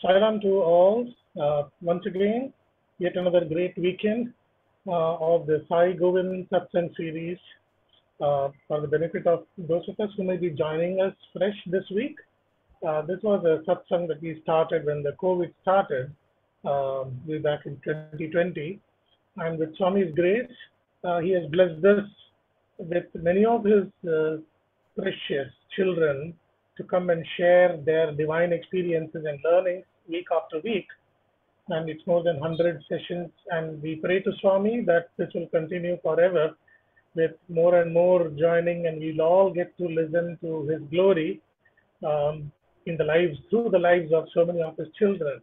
Sairam to all. Once again, yet another great weekend of the Sai Govind Satsangh series. For the benefit of those of us who may be joining us fresh this week, this was a satsang that we started when the COVID started way back in 2020. And with Swami's grace, he has blessed us with many of his precious children to come and share their divine experiences and learnings week after week. And it's more than 100 sessions. And we pray to Swami that this will continue forever with more and more joining, and we'll all get to listen to his glory in the lives, through the lives of so many of his children.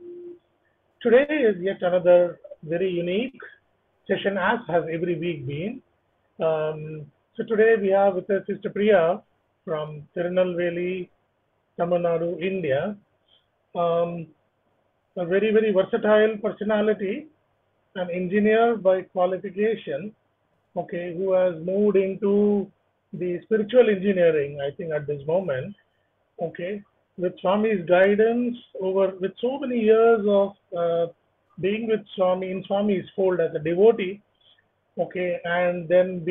Today is yet another very unique session, as has every week been. So today we have with us Sister Priya from Tirunelveli, Tamil Nadu, India. A very, very versatile personality, an engineer by qualification, okay, who has moved into the spiritual engineering, I think, at this moment, okay, with Swami's guidance with so many years of being with Swami, in Swami's fold as a devotee, okay, and then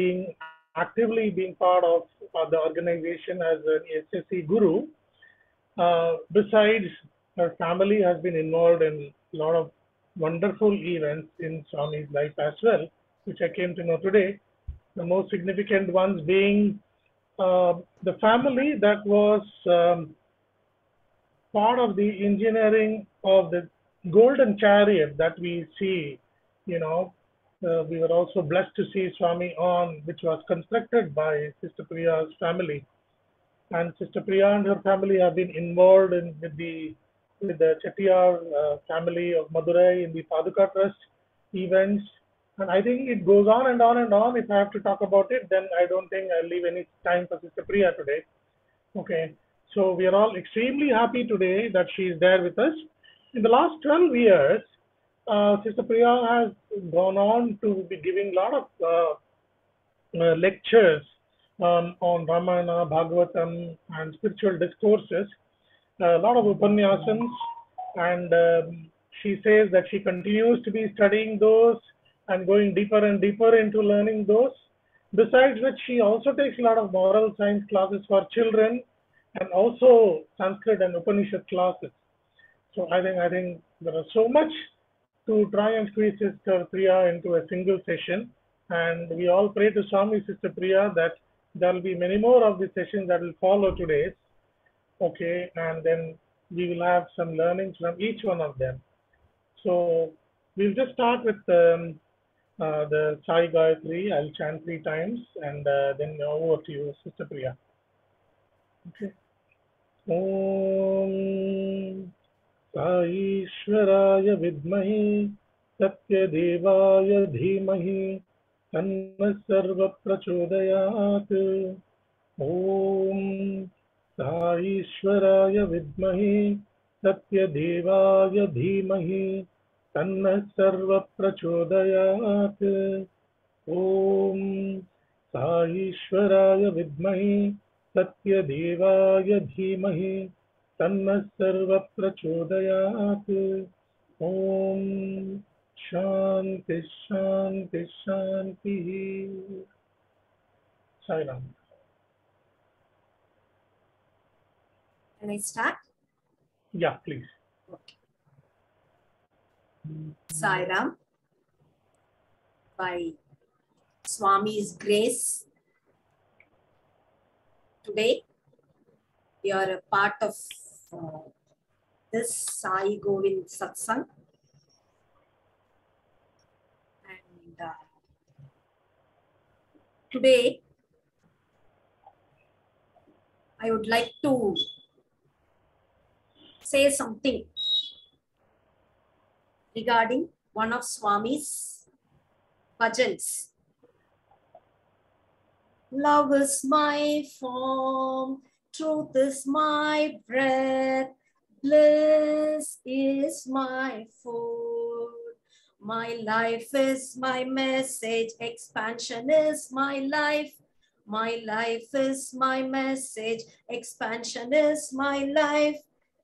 actively being part of the organization as an SSC guru. Besides, her family has been involved in a lot of wonderful events in Swami's life as well, which I came to know today. The most significant ones being the family that was part of the engineering of the golden chariot that we see. We were also blessed to see Swami on, which was constructed by Sister Priya's family. And Sister Priya and her family have been involved with the Chettiar family of Madurai in the Paduka Trust events. And I think it goes on and on and on. If I have to talk about it, then I don't think I'll leave any time for Sister Priya today. Okay, so we are all extremely happy today that she is there with us. In the last 12 years, Sister Priya has gone on to be giving a lot of lectures on Ramayana, Bhagavatam, and spiritual discourses, a lot of Upanishads, and she says that she continues to be studying those and going deeper and deeper into learning those. Besides which, she also takes a lot of moral science classes for children and also Sanskrit and Upanishad classes. So I think there is so much to try and squeeze Sister Priya into a single session, and we all pray to Swami, Sister Priya, that there will be many more of the sessions that will follow today's. Okay, and then we will have some learnings from each one of them. So we'll just start with the Sai Gayatri. I'll chant 3 times, and then over to you, Sister Priya. Okay. Om Saishwaraya Vidmahi Satyadevaya Dhimahi Tanna Sarva Prachodayat. Om Saishwaraya Vidmahi Satyadevaya Dhimahi Tanna Sarva Prachodayat. Om Saishwaraya Vidmahi Satyadevaya Dhimahi Tanna Sarva Prachodayat. Om Shanti Shanti Shanti. Sairam. Can I start? Yeah, please. Okay. Sairam. By Swami's grace, today we are a part of this Sai Govind Satsangh, and today I would like to say something regarding one of Swami's bhajans. Love is my form, truth is my breath, bliss is my food. My life is my message, expansion is my life. My life is my message, expansion is my life.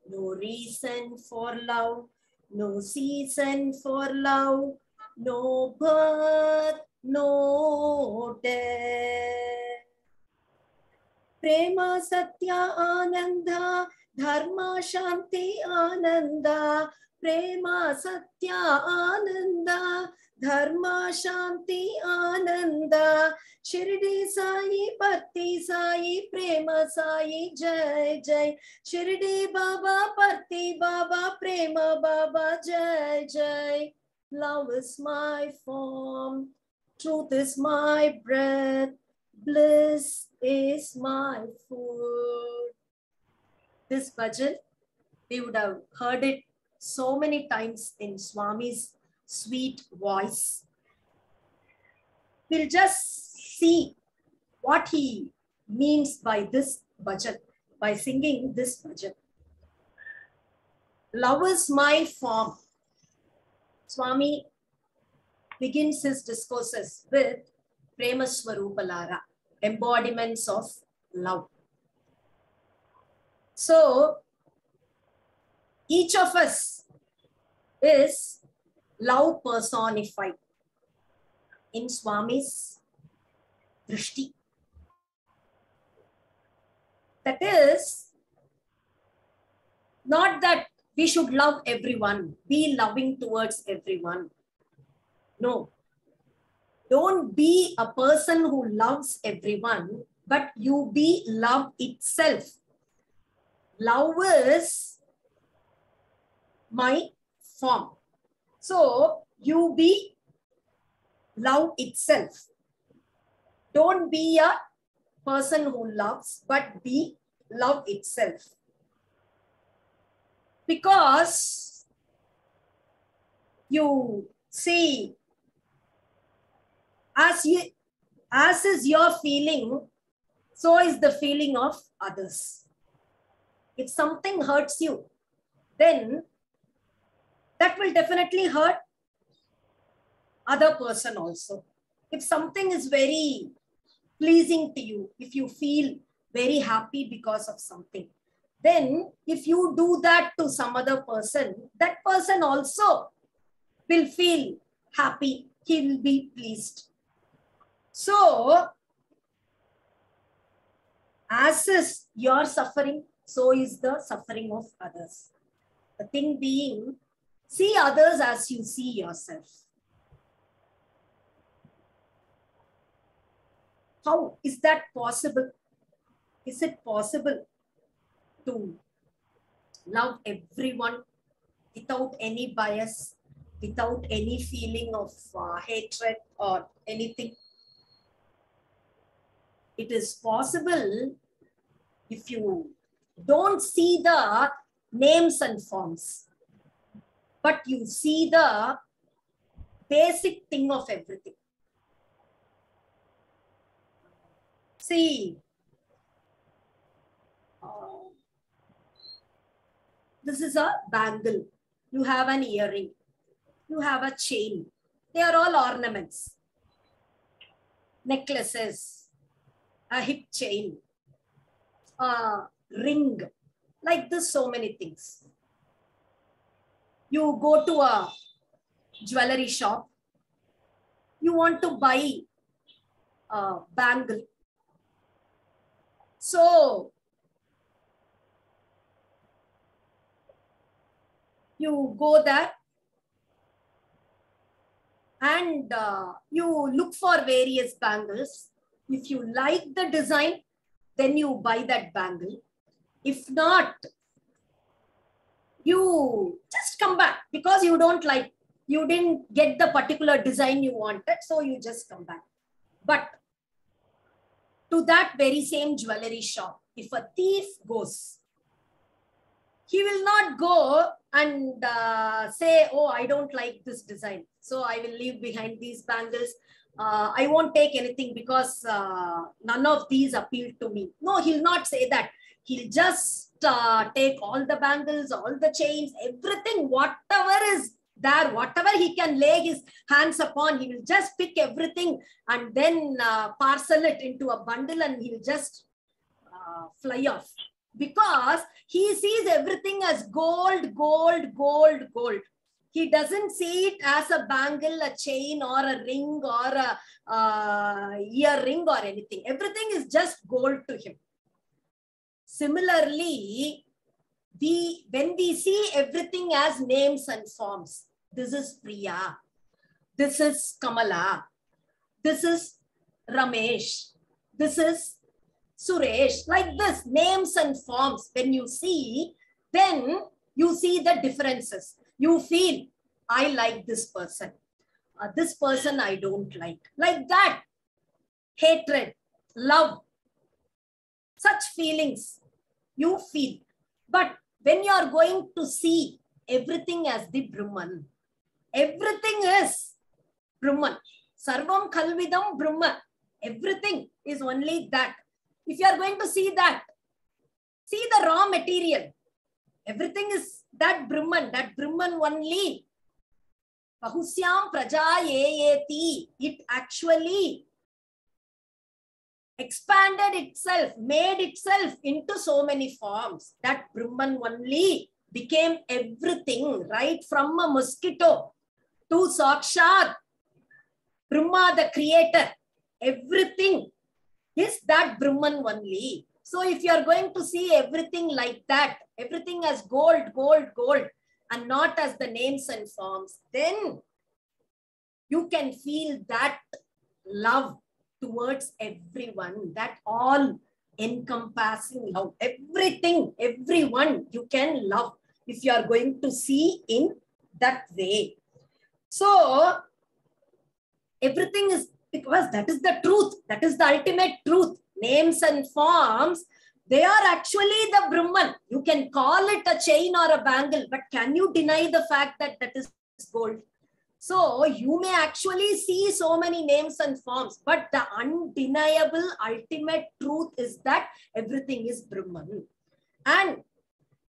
No reason for love, no season for love, no birth, no death. Prema Satya Ananda, Dharma Shanti Ananda, Prema Satya Ananda, Dharma Shanti Ananda, Shirdi Sai Parti Sai, Prema Sai Jai Jai, Shirdi Baba Parti Baba, Prema Baba Jai Jai. Love is my form, truth is my breath, bliss is my food. This bhajan, we would have heard it so many times in Swami's sweet voice. We'll just see what he means by this bhajan, by singing this bhajan. Love is my form. Swami begins his discourses with Prema Swarupalara, embodiments of love. So, each of us is love personified in Swami's drishti. That is, not that we should love everyone, be loving towards everyone. No. Don't be a person who loves everyone, but you be love itself. Love is my form. So, you be love itself. Don't be a person who loves, but be love itself. Because you see, as is your feeling, so is the feeling of others. If something hurts you, then that will definitely hurt other person also. If something is very pleasing to you, if you feel very happy because of something, then if you do that to some other person, that person also will feel happy. He will be pleased. So, as is your suffering, so is the suffering of others. The thing being, see others as you see yourself. How is that possible? Is it possible to love everyone without any bias, without any feeling of hatred or anything? It is possible if you don't see the names and forms, but you see the basic thing of everything. See, this is a bangle. You have an earring. You have a chain. They are all ornaments. Necklaces, a hip chain, a ring, like this, so many things. You go to a jewelry shop. You want to buy a bangle. So, you go there and you look for various bangles. If you like the design, then you buy that bangle. If not, you just come back because you don't like, you didn't get the particular design you wanted, so you just come back. But to that very same jewelry shop, if a thief goes, he will not go and say, oh, I don't like this design, so I will leave behind these bangles. I won't take anything because none of these appeal to me. No, he'll not say that. He'll just take all the bangles, all the chains, everything, whatever is there, whatever he can lay his hands upon, he will just pick everything and then parcel it into a bundle and he'll just fly off. because he sees everything as gold, gold, gold, gold. He doesn't see it as a bangle, a chain, or a ring, or a earring, or anything. Everything is just gold to him. Similarly, when we see everything as names and forms, this is Priya, this is Kamala, this is Ramesh, this is Suresh, like this, names and forms. When you see, then you see the differences. You feel, I like this person I don't like that. Hatred, love, such feelings you feel. But when you are going to see everything as the Brahman, everything is Brahman. Sarvam Khalvidam Brahma. Everything is only that. If you are going to see that, see the raw material. Everything is that Brahman only. Bahusyam praja yeyeti. It actually expanded itself, made itself into so many forms. That Brahman only became everything, right from a mosquito to Sakshat Brahma, the creator. Everything is that Brahman only. So if you are going to see everything like that, everything as gold, gold, gold, and not as the names and forms, then you can feel that love towards everyone, that all encompassing love. Everything, everyone you can love if you are going to see in that way. So everything is, because that is the truth, that is the ultimate truth. Names and forms, they are actually the Brahman. You can call it a chain or a bangle, but can you deny the fact that that is gold? So you may actually see so many names and forms, but the undeniable ultimate truth is that everything is Brahman. And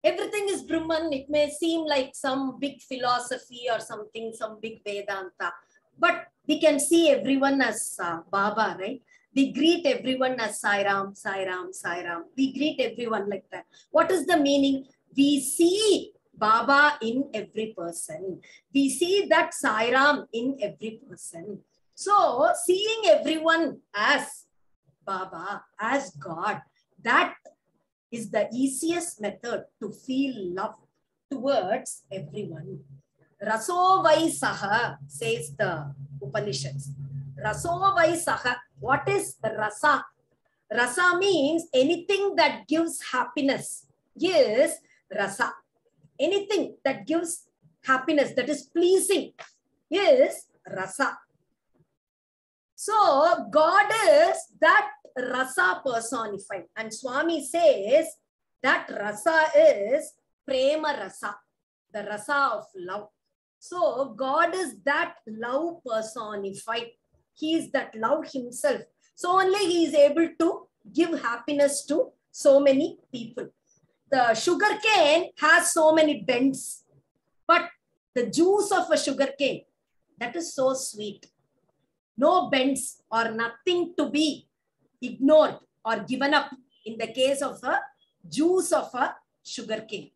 everything is Brahman. It may seem like some big philosophy or something, some big Vedanta, but we can see everyone as Baba, right? We greet everyone as Sai Ram, Sai Ram, Sai Ram. We greet everyone like that. What is the meaning? We see Baba in every person. We see that Sai Ram in every person. So seeing everyone as Baba, as God, that is the easiest method to feel love towards everyone. Raso vai saha, says the Upanishads. Raso vai saha. What is rasa? Rasa means anything that gives happiness is rasa. Anything that gives happiness, that is pleasing, is rasa. So God is that rasa personified. And Swami says that rasa is prema rasa, the rasa of love. So God is that love personified. He is that love himself. So only he is able to give happiness to so many people. The sugar cane has so many bends, but the juice of a sugar cane, that is so sweet. No bends or nothing to be ignored or given up in the case of a juice of a sugar cane.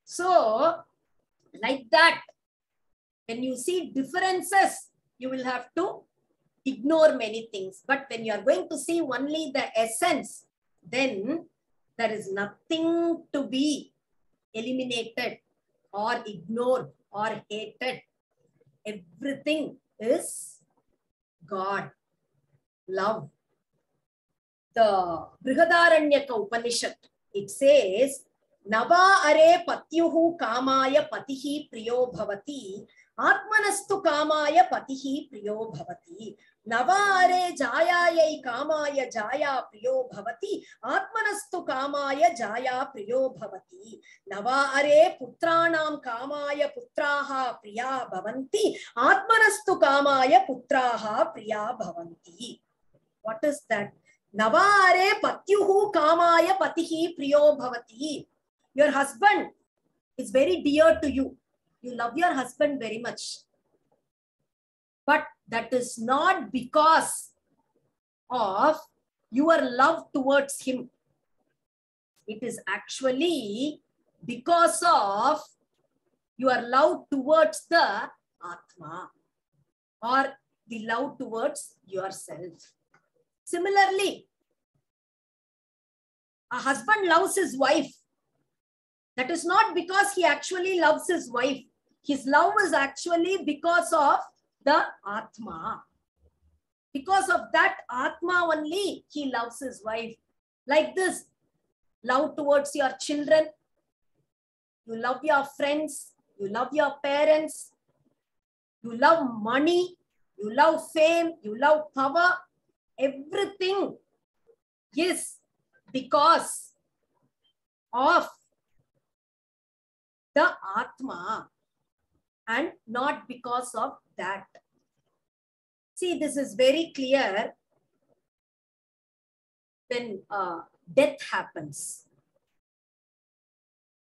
So like that, when you see differences, you will have to ignore many things. But when you are going to see only the essence, then there is nothing to be eliminated or ignored or hated. Everything is God, love. The Brihadaranyaka Upanishad, it says, Nava are patyuhu kamaya patihi priyo bhavati, atmanastu kamaya patihi priyo bhavati. Nava are jayayai kamaya jaya priyo bhavati, atmanastu kamaya jaya priyo bhavati. Nava are putranam kamaya putraha priya bhavanti, atmanastu kamaya putraha priya bhavanti. What is that? Nava are patyuhu kamaya patihi priyo bhavati. Your husband is very dear to you. You love your husband very much. But that is not because of your love towards him. It is actually because of your love towards the Atma or the love towards yourself. Similarly, a husband loves his wife. That is not because he actually loves his wife. His love is actually because of the Atma. Because of that Atma only, he loves his wife. Like this, love towards your children. You love your friends. You love your parents. You love money. You love fame. You love power. Everything is because of the Atma and not because of that. See, this is very clear when death happens.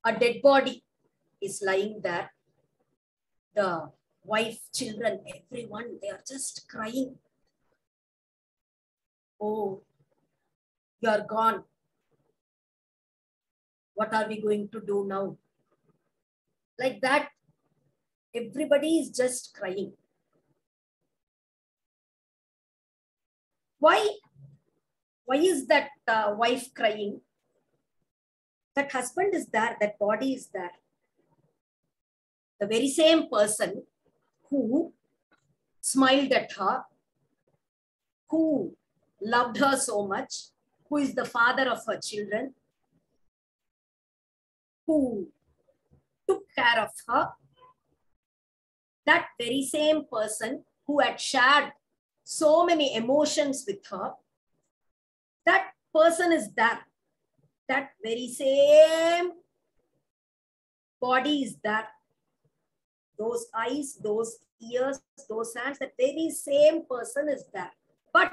A dead body is lying there. The wife, children, everyone, they are just crying. Oh, you are gone. What are we going to do now? Like that, everybody is just crying. Why is that wife crying? That husband is there, that body is there. The very same person who smiled at her, who loved her so much, who is the father of her children, who took care of her, that very same person who had shared so many emotions with her, that person is there. That very same body is there. Those eyes, those ears, those hands, that very same person is there. But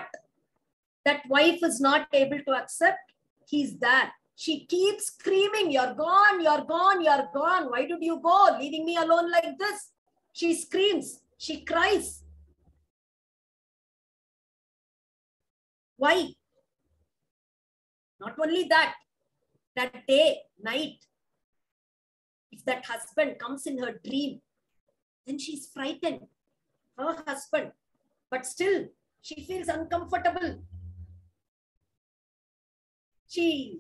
that wife is not able to accept. He's there. She keeps screaming, you're gone, you're gone, you're gone. Why did you go, leaving me alone like this? She screams, she cries. Why? Not only that, that day, night, if that husband comes in her dream, then she's frightened, her husband, but still she feels uncomfortable. She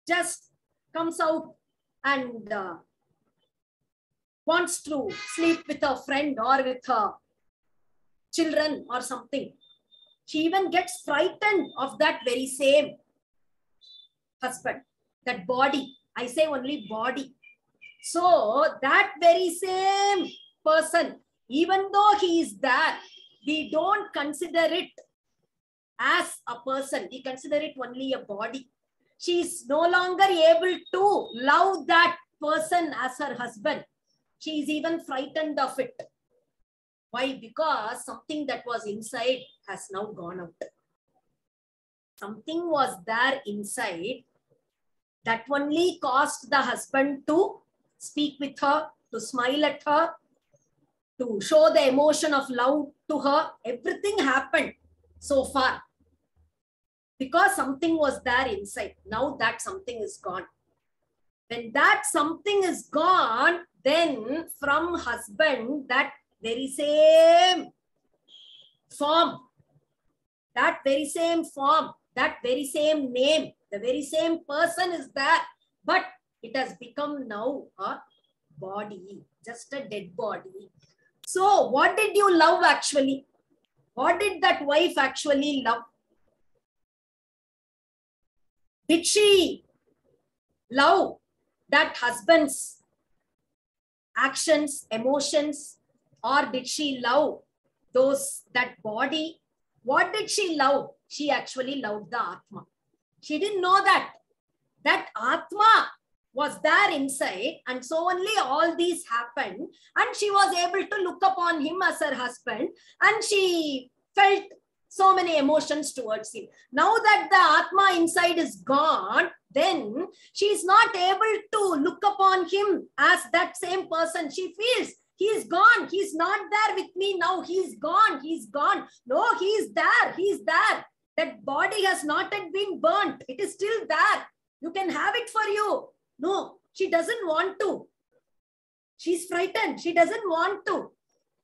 just comes out and wants to sleep with her friend or with her children or something. She even gets frightened of that very same husband, that body. I say only body. So that very same person, even though he is there, we don't consider it as a person. We consider it only a body. She is no longer able to love that person as her husband. She is even frightened of it. Why? Because something that was inside has now gone out. Something was there inside that only caused the husband to speak with her, to smile at her, to show the emotion of love to her. Everything happened so far because something was there inside. Now that something is gone. When that something is gone, then from husband, that very same form, that very same form, that very same name, the very same person is there, but it has become now a body, just a dead body. So what did you love actually? What did that wife actually love? Did she love that husband's actions, emotions, or did she love that body? What did she love? She actually loved the Atma. She didn't know that. That Atma was there inside, and so only all these happened, and she was able to look upon him as her husband, and she felt so many emotions towards him. Now that the Atma inside is gone, then she is not able to look upon him as that same person. She feels he is gone. He's not there with me now. He's gone. He's gone. No, he's there. He's there. That body has not yet been burnt. It is still there. You can have it for you. No, she doesn't want to. She's frightened. She doesn't want to.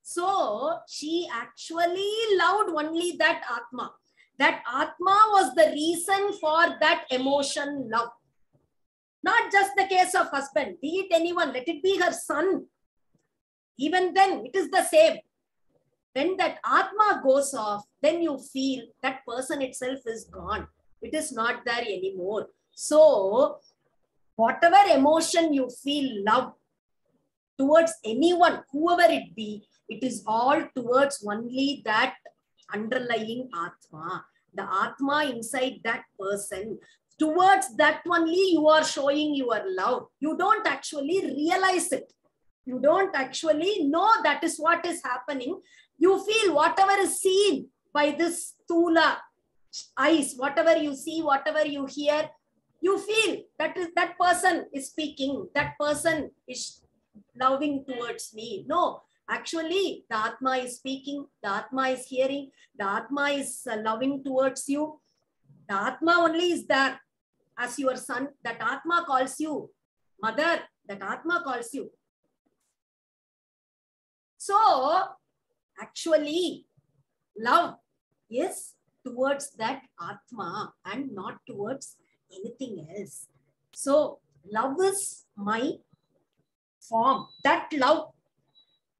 So she actually loved only that Atma. That Atma was the reason for that emotion love. Not just the case of husband, be it anyone, let it be her son. Even then, it is the same. When that Atma goes off, then you feel that person itself is gone. It is not there anymore. So, whatever emotion you feel love towards anyone, whoever it be, it is all towards only that underlying Atma. The Atma inside that person. Towards that only you are showing your love. You don't actually realize it. You don't actually know that is what is happening. You feel whatever is seen by this Thula eyes, whatever you see, whatever you hear, you feel that is that person is speaking, that person is loving towards me. No, actually the Atma is speaking, the Atma is hearing, the Atma is loving towards you. The Atma only is there as your son. That Atma calls you mother, that Atma calls you. So actually love is towards that Atma and not towards anything else. So love is my form. That love,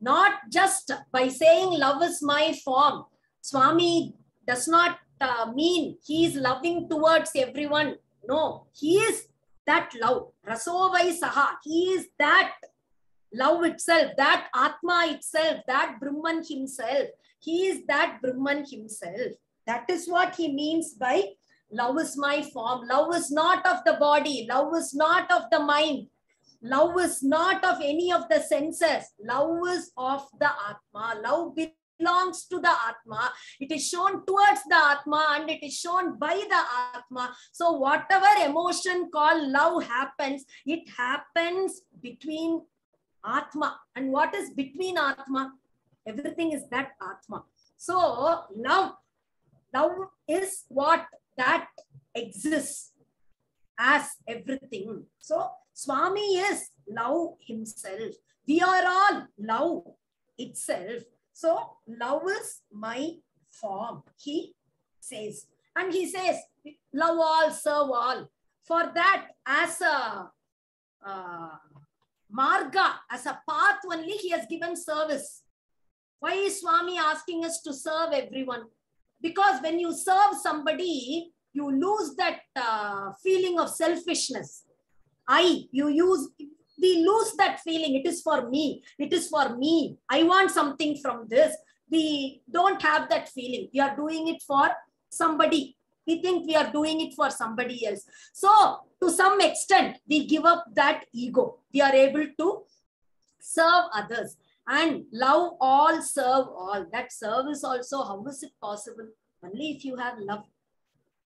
not just by saying love is my form. Swami does not mean he is loving towards everyone. No, he is that love. Rasovai Saha. He is that love itself, that Atma itself, that Brahman himself. He is that Brahman himself. That is what he means by love is my form. Love is not of the body. Love is not of the mind. Love is not of any of the senses. Love is of the Atma. Love belongs to the Atma. It is shown towards the Atma and it is shown by the Atma. So whatever emotion called love happens, it happens between Atma. And what is between Atma? Everything is that Atma. So love is what that exists as everything. So Swami is love himself. We are all love itself. So love is my form, he says. And he says, love all, serve all. For that, as a marga, as a path only, he has given service. Why is Swami asking us to serve everyone? Because when you serve somebody, you lose that feeling of selfishness. We lose that feeling. It is for me. It is for me. I want something from this. We don't have that feeling. We are doing it for somebody. We think we are doing it for somebody else. So to some extent, we give up that ego. We are able to serve others. And love all, serve all. That service also, how is it possible? Only if you have love.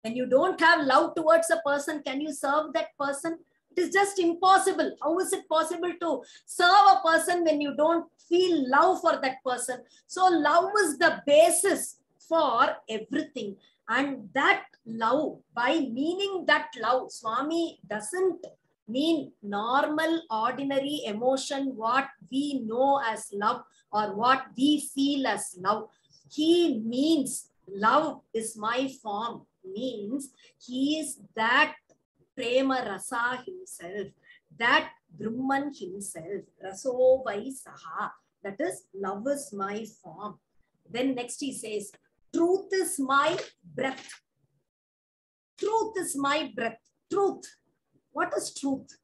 When you don't have love towards a person, can you serve that person? It is just impossible. How is it possible to serve a person when you don't feel love for that person? So love is the basis for everything. And that love, by meaning that love, Swami doesn't mean normal, ordinary emotion, what we know as love or what we feel as love. He means love is my form, means he is that Prema Rasa himself, that Brahman himself, Raso Vai Saha. That is, love is my form. Then next he says, truth is my breath. Truth is my breath. Truth. What is truth?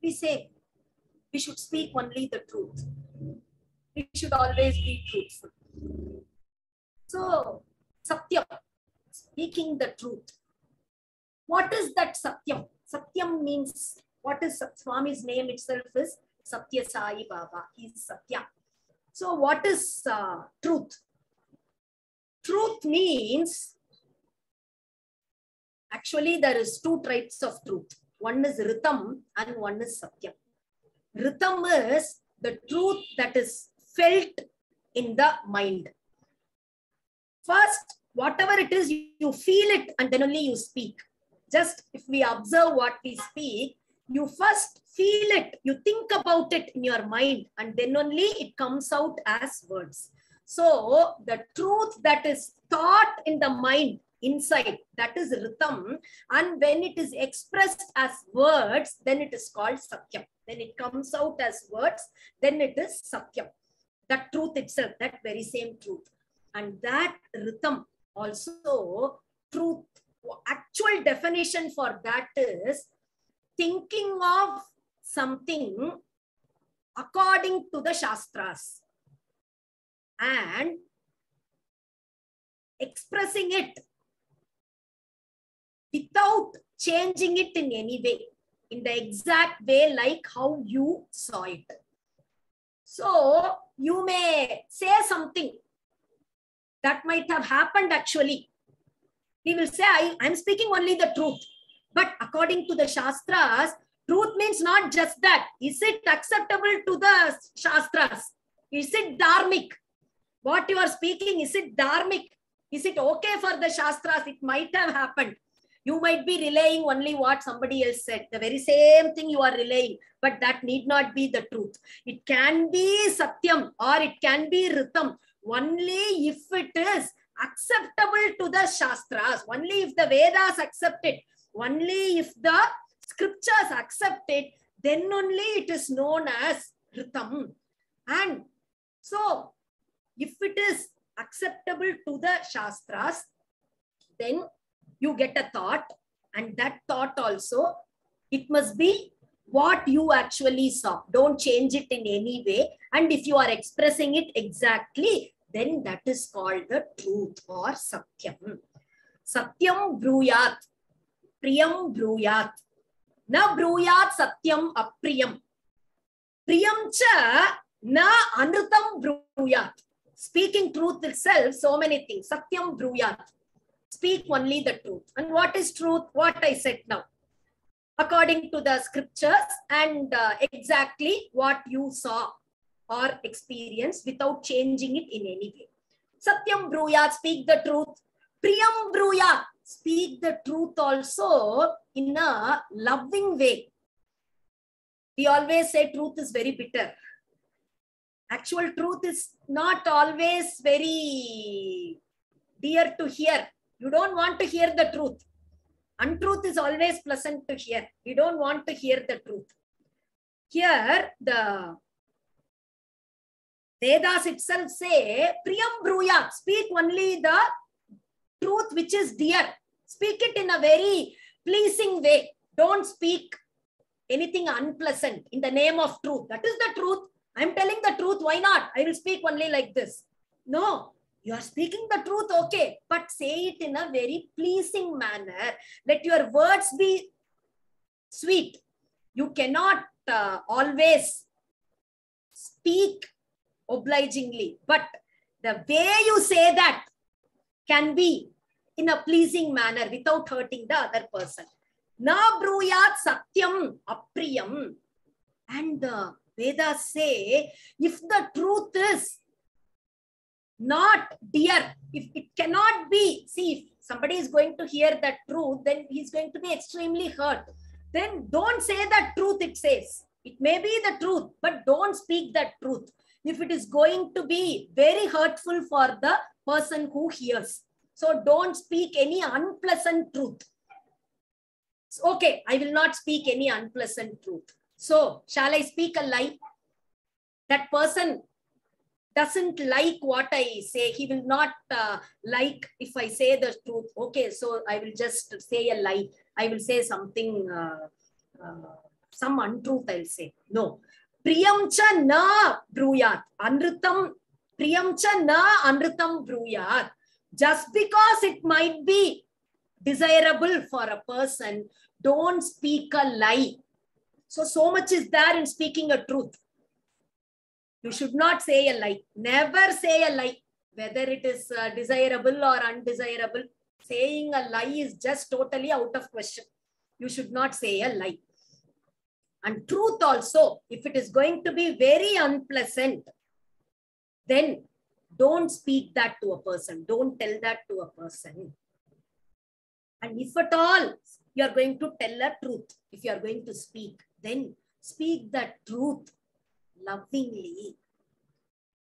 We say we should speak only the truth. We should always be truthful. So, Satyam, speaking the truth. What is that Satyam? Satyam means, what is Swami's name itself is Satya Sai Baba. He is Satya. So, what is truth? Truth means, actually there is two types of truth. One is Ritam and one is Satyam. Ritam is the truth that is felt in the mind. First, whatever it is, you feel it and then only you speak. just if we observe what we speak, you first feel it, you think about it in your mind, and then only it comes out as words. So the truth that is thought in the mind inside, that is ritam, and when it is expressed as words, then it is called satyam. When it comes out as words, then it is satyam. That truth itself, that very same truth. And that ritam also, truth, actual definition for that is thinking of something according to the Shastras and expressing it without changing it in any way, in the exact way like how you saw it. So you may say something that might have happened actually. He will say, I'm speaking only the truth. But according to the Shastras, truth means not just that. Is it acceptable to the Shastras? Is it dharmic? What you are speaking, is it dharmic? Is it okay for the Shastras? It might have happened. You might be relaying only what somebody else said. The very same thing you are relaying, but that need not be the truth. It can be Satyam or it can be Ritam only if it is acceptable to the Shastras, only if the Vedas accept it, only if the scriptures accept it, then only it is known as Ritam. And so, if it is acceptable to the Shastras, then you get a thought, and that thought also, it must be what you actually saw. Don't change it in any way. And if you are expressing it exactly, then that is called the truth or Satyam. Satyam bruyat, priyam bruyat. Na bruyat satyam apriyam. Priyam cha na anrutam bruyat. Speaking truth itself, so many things. Satyam bruyat. Speak only the truth. And what is truth? What I said now. According to the scriptures and exactly what you saw or experienced without changing it in any way. Satyam bruyat, speak the truth. Priyam bruyat, speak the truth also in a loving way. We always say truth is very bitter. Actual truth is not always very dear to hear. You don't want to hear the truth. Untruth is always pleasant to hear. You don't want to hear the truth. Here, the Vedas itself say, Priyam bruyat, speak only the truth which is dear. Speak it in a very pleasing way. Don't speak anything unpleasant in the name of truth. That is the truth. I'm telling the truth. Why not? I will speak only like this. No, you are speaking the truth, okay, but say it in a very pleasing manner. Let your words be sweet. You cannot always speak obligingly, but the way you say that can be in a pleasing manner without hurting the other person. Na bruyat satyam apriyam. And the Vedas say, if the truth is not dear, if it cannot be, see, if somebody is going to hear that truth, then he's going to be extremely hurt. Then don't say that truth, it says. It may be the truth, but don't speak that truth. If it is going to be very hurtful for the person who hears. So don't speak any unpleasant truth. Okay, I will not speak any unpleasant truth. So, shall I speak a lie? That person doesn't like what I say. He will not like if I say the truth. Okay, so I will just say a lie. I will say something, some untruth I'll say. No. Priyam cha na bruyat. Anrutam. Priyam cha na anrutam bruyat. Just because it might be desirable for a person, don't speak a lie. So much is there in speaking a truth. You should not say a lie. Never say a lie. Whether it is desirable or undesirable, saying a lie is just totally out of question. You should not say a lie. And truth also, if it is going to be very unpleasant, then don't speak that to a person. Don't tell that to a person. And if at all you are going to tell a truth. If you are going to speak, then speak the truth lovingly.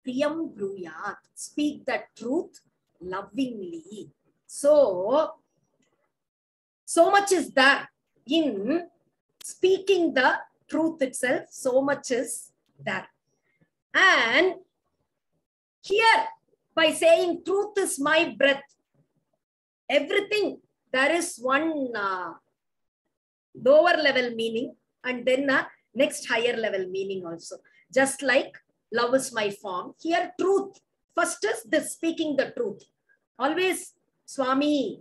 Priyam bruyat. Speak the truth lovingly. So much is there in speaking the truth itself. So much is there. And here, by saying truth is my breath, everything, there is one lower level meaning and then a next higher level meaning also. Just like love is my form. Here, truth. First is this, speaking the truth. Always Swami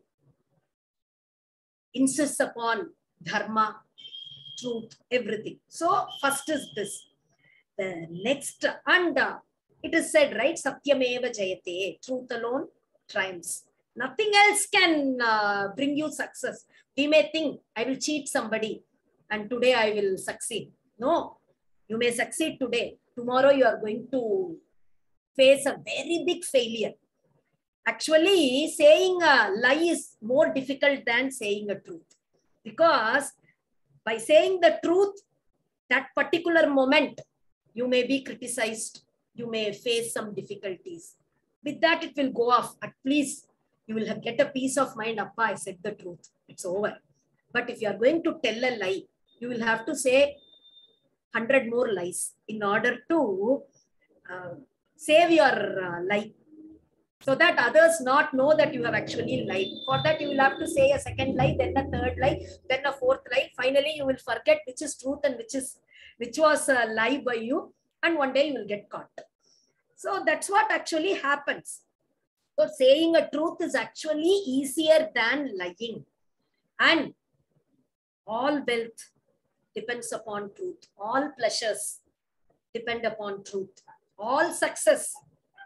insists upon dharma, truth, everything. So first is this. The next, and it is said, right? Satyameva jayate. Truth alone triumphs. Nothing else can bring you success. We may think, I will cheat somebody and today I will succeed. No, you may succeed today. Tomorrow you are going to face a very big failure. Actually, saying a lie is more difficult than saying a truth. Because by saying the truth, that particular moment, you may be criticized. You may face some difficulties. With that, it will go off. At least you will get a peace of mind. Appa, I said the truth. It's over. But if you are going to tell a lie, you will have to say 100 more lies in order to save your lie. So that others not know that you have actually lied. For that, you will have to say a second lie, then a third lie, then a fourth lie. Finally, you will forget which is truth and which was a lie by you. And one day you will get caught. So that's what actually happens. So saying a truth is actually easier than lying. And all wealth depends upon truth. All pleasures depend upon truth. All success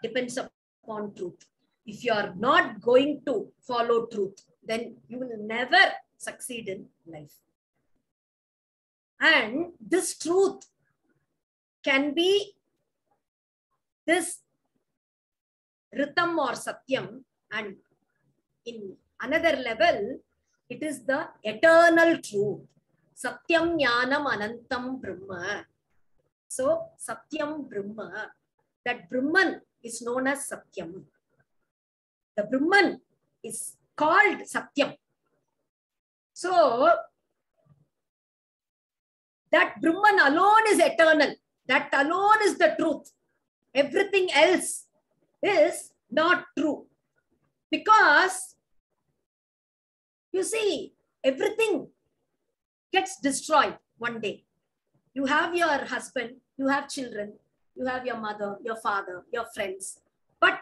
depends upon truth. If you are not going to follow truth, then you will never succeed in life. And this truth can be this ritam or satyam, and in another level, it is the eternal truth. Satyam jnanam anantam brahma. So, satyam brahma, that Brahman is known as satyam. The Brahman is called satyam. So, that Brahman alone is eternal. That alone is the truth. Everything else is not true. Because, you see, everything gets destroyed one day. You have your husband, you have children, you have your mother, your father, your friends. But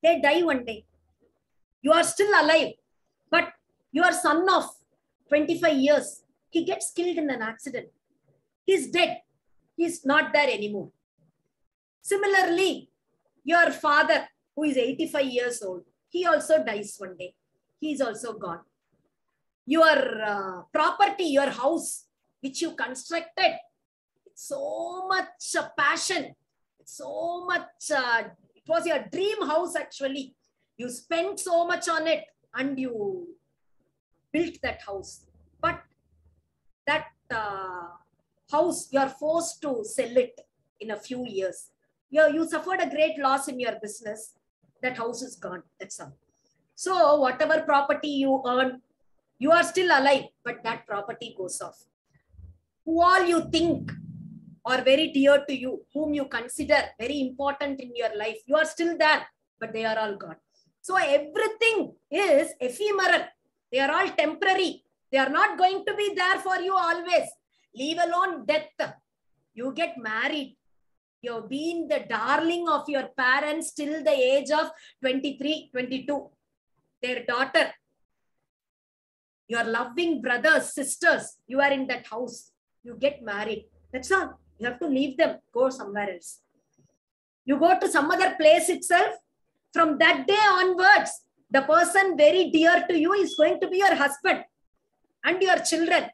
they die one day. You are still alive. But your son of 25 years, he gets killed in an accident. He's dead. He's not there anymore. Similarly, your father, who is 85 years old, he also dies one day. He is also gone. Your property, your house, which you constructed, it's so much passion, so much, it was your dream house actually. You spent so much on it and you built that house. But that house, you are forced to sell it in a few years. You suffered a great loss in your business. That house is gone. That's all. So whatever property you earn, you are still alive, but that property goes off. Who all you think are very dear to you, whom you consider very important in your life, you are still there, but they are all gone. So everything is ephemeral. They are all temporary. They are not going to be there for you always. Leave alone death. You get married. You've been the darling of your parents till the age of 23, 22. Their daughter. Your loving brothers, sisters, you are in that house. You get married. That's all. You have to leave them. Go somewhere else. You go to some other place itself. From that day onwards, the person very dear to you is going to be your husband and your children.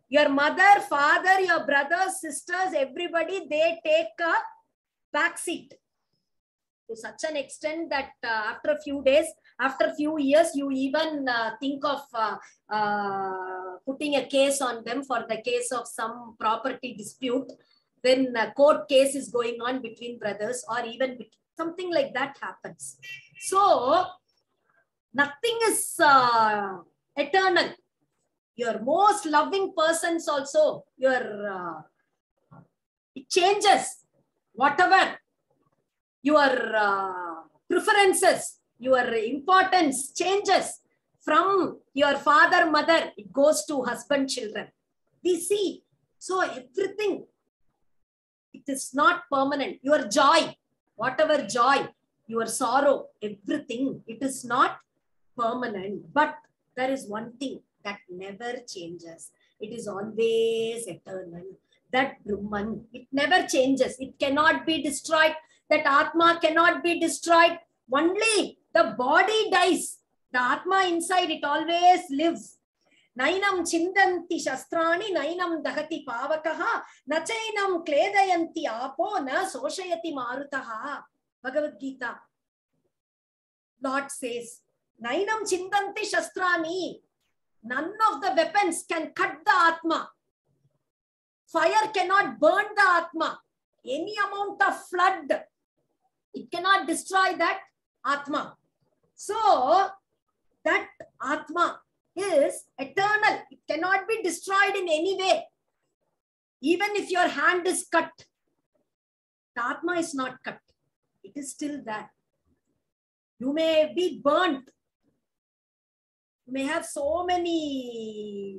Your mother, father, your brothers, sisters, everybody, they take a back seat. To such an extent that after a few days, After few years, you even think of putting a case on them for the case of some property dispute. Then a court case is going on between brothers, or even something like that happens. So nothing is eternal. Your most loving persons also, it changes. Whatever your preferences, your importance changes. From your father, mother, it goes to husband, children. We see. So everything, it is not permanent. Your joy, whatever joy, your sorrow, everything, it is not permanent. But there is one thing that never changes. It is always eternal. That Brahman, it never changes. It cannot be destroyed. That Atma cannot be destroyed. Only the body dies. The Atma inside, it always lives. Nainam chindanti shastrani, nainam dahati pavakaha, nachainam kledayanti apo, na soshayati marutaha. Bhagavad Gita. Lord says, nainam chindanti shastrani. None of the weapons can cut the Atma. Fire cannot burn the Atma. Any amount of flood, it cannot destroy that Atma. So, that Atma is eternal. It cannot be destroyed in any way. Even if your hand is cut, the Atma is not cut. It is still there. You may be burnt. You may have so many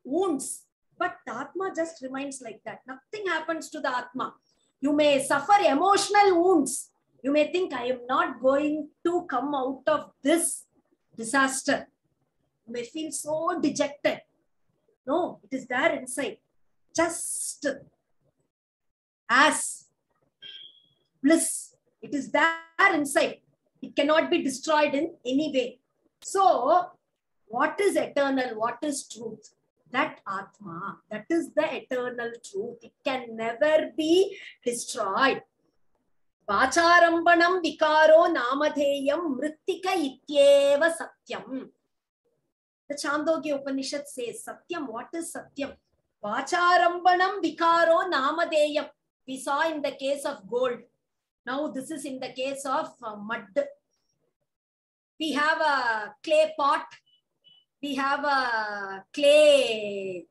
wounds, but the Atma just remains like that. Nothing happens to the Atma. You may suffer emotional wounds. You may think, I am not going to come out of this disaster. You may feel so dejected. No, it is there inside. Just as bliss. It is there inside. It cannot be destroyed in any way. So, what is eternal? What is truth? That Atma, that is the eternal truth. It can never be destroyed. Vacharambanam vikaro namadheyam mrittika ityeva satyam. The Chandogya Upanishad says, Satyam, what is Satyam? Vacharambanam vikaro namadheyam. We saw in the case of gold. Now this is in the case of mud. We have a clay pot. We have a clay,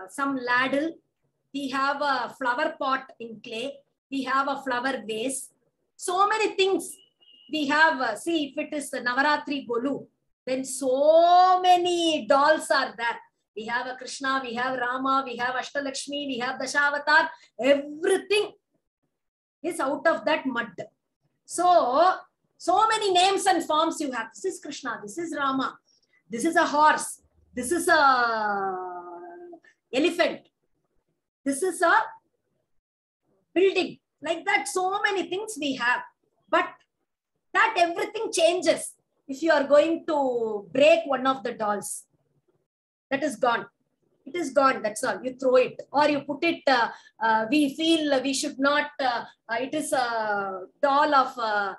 some ladle. We have a flower pot in clay. We have a flower vase. So many things. We have, see, if it is the Navaratri Golu, then so many dolls are there. We have a Krishna, we have Rama, we have Ashtalakshmi, we have Dashavatar. Everything is out of that mud. So many names and forms you have. This is Krishna, this is Rama, this is a horse, this is a elephant, this is a building. Like that, so many things we have. But that everything changes. If you are going to break one of the dolls, that is gone. It is gone, that's all. You throw it or you put it, we feel we should not, it is a doll of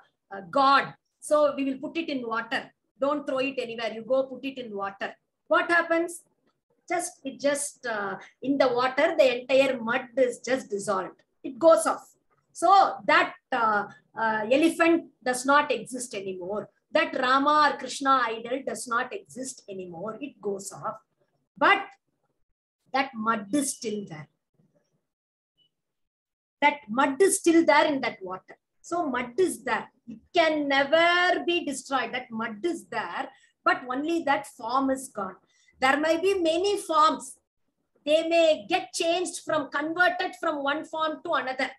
God. So we will put it in water. Don't throw it anywhere. You go put it in water. What happens? It just in the water, the entire mud is just dissolved. It goes off. So that elephant does not exist anymore. That Rama or Krishna idol does not exist anymore. It goes off. But that mud is still there. That mud is still there in that water. So mud is there. It can never be destroyed. That mud is there, but only that form is gone. There may be many forms. They may get changed converted from one form to another.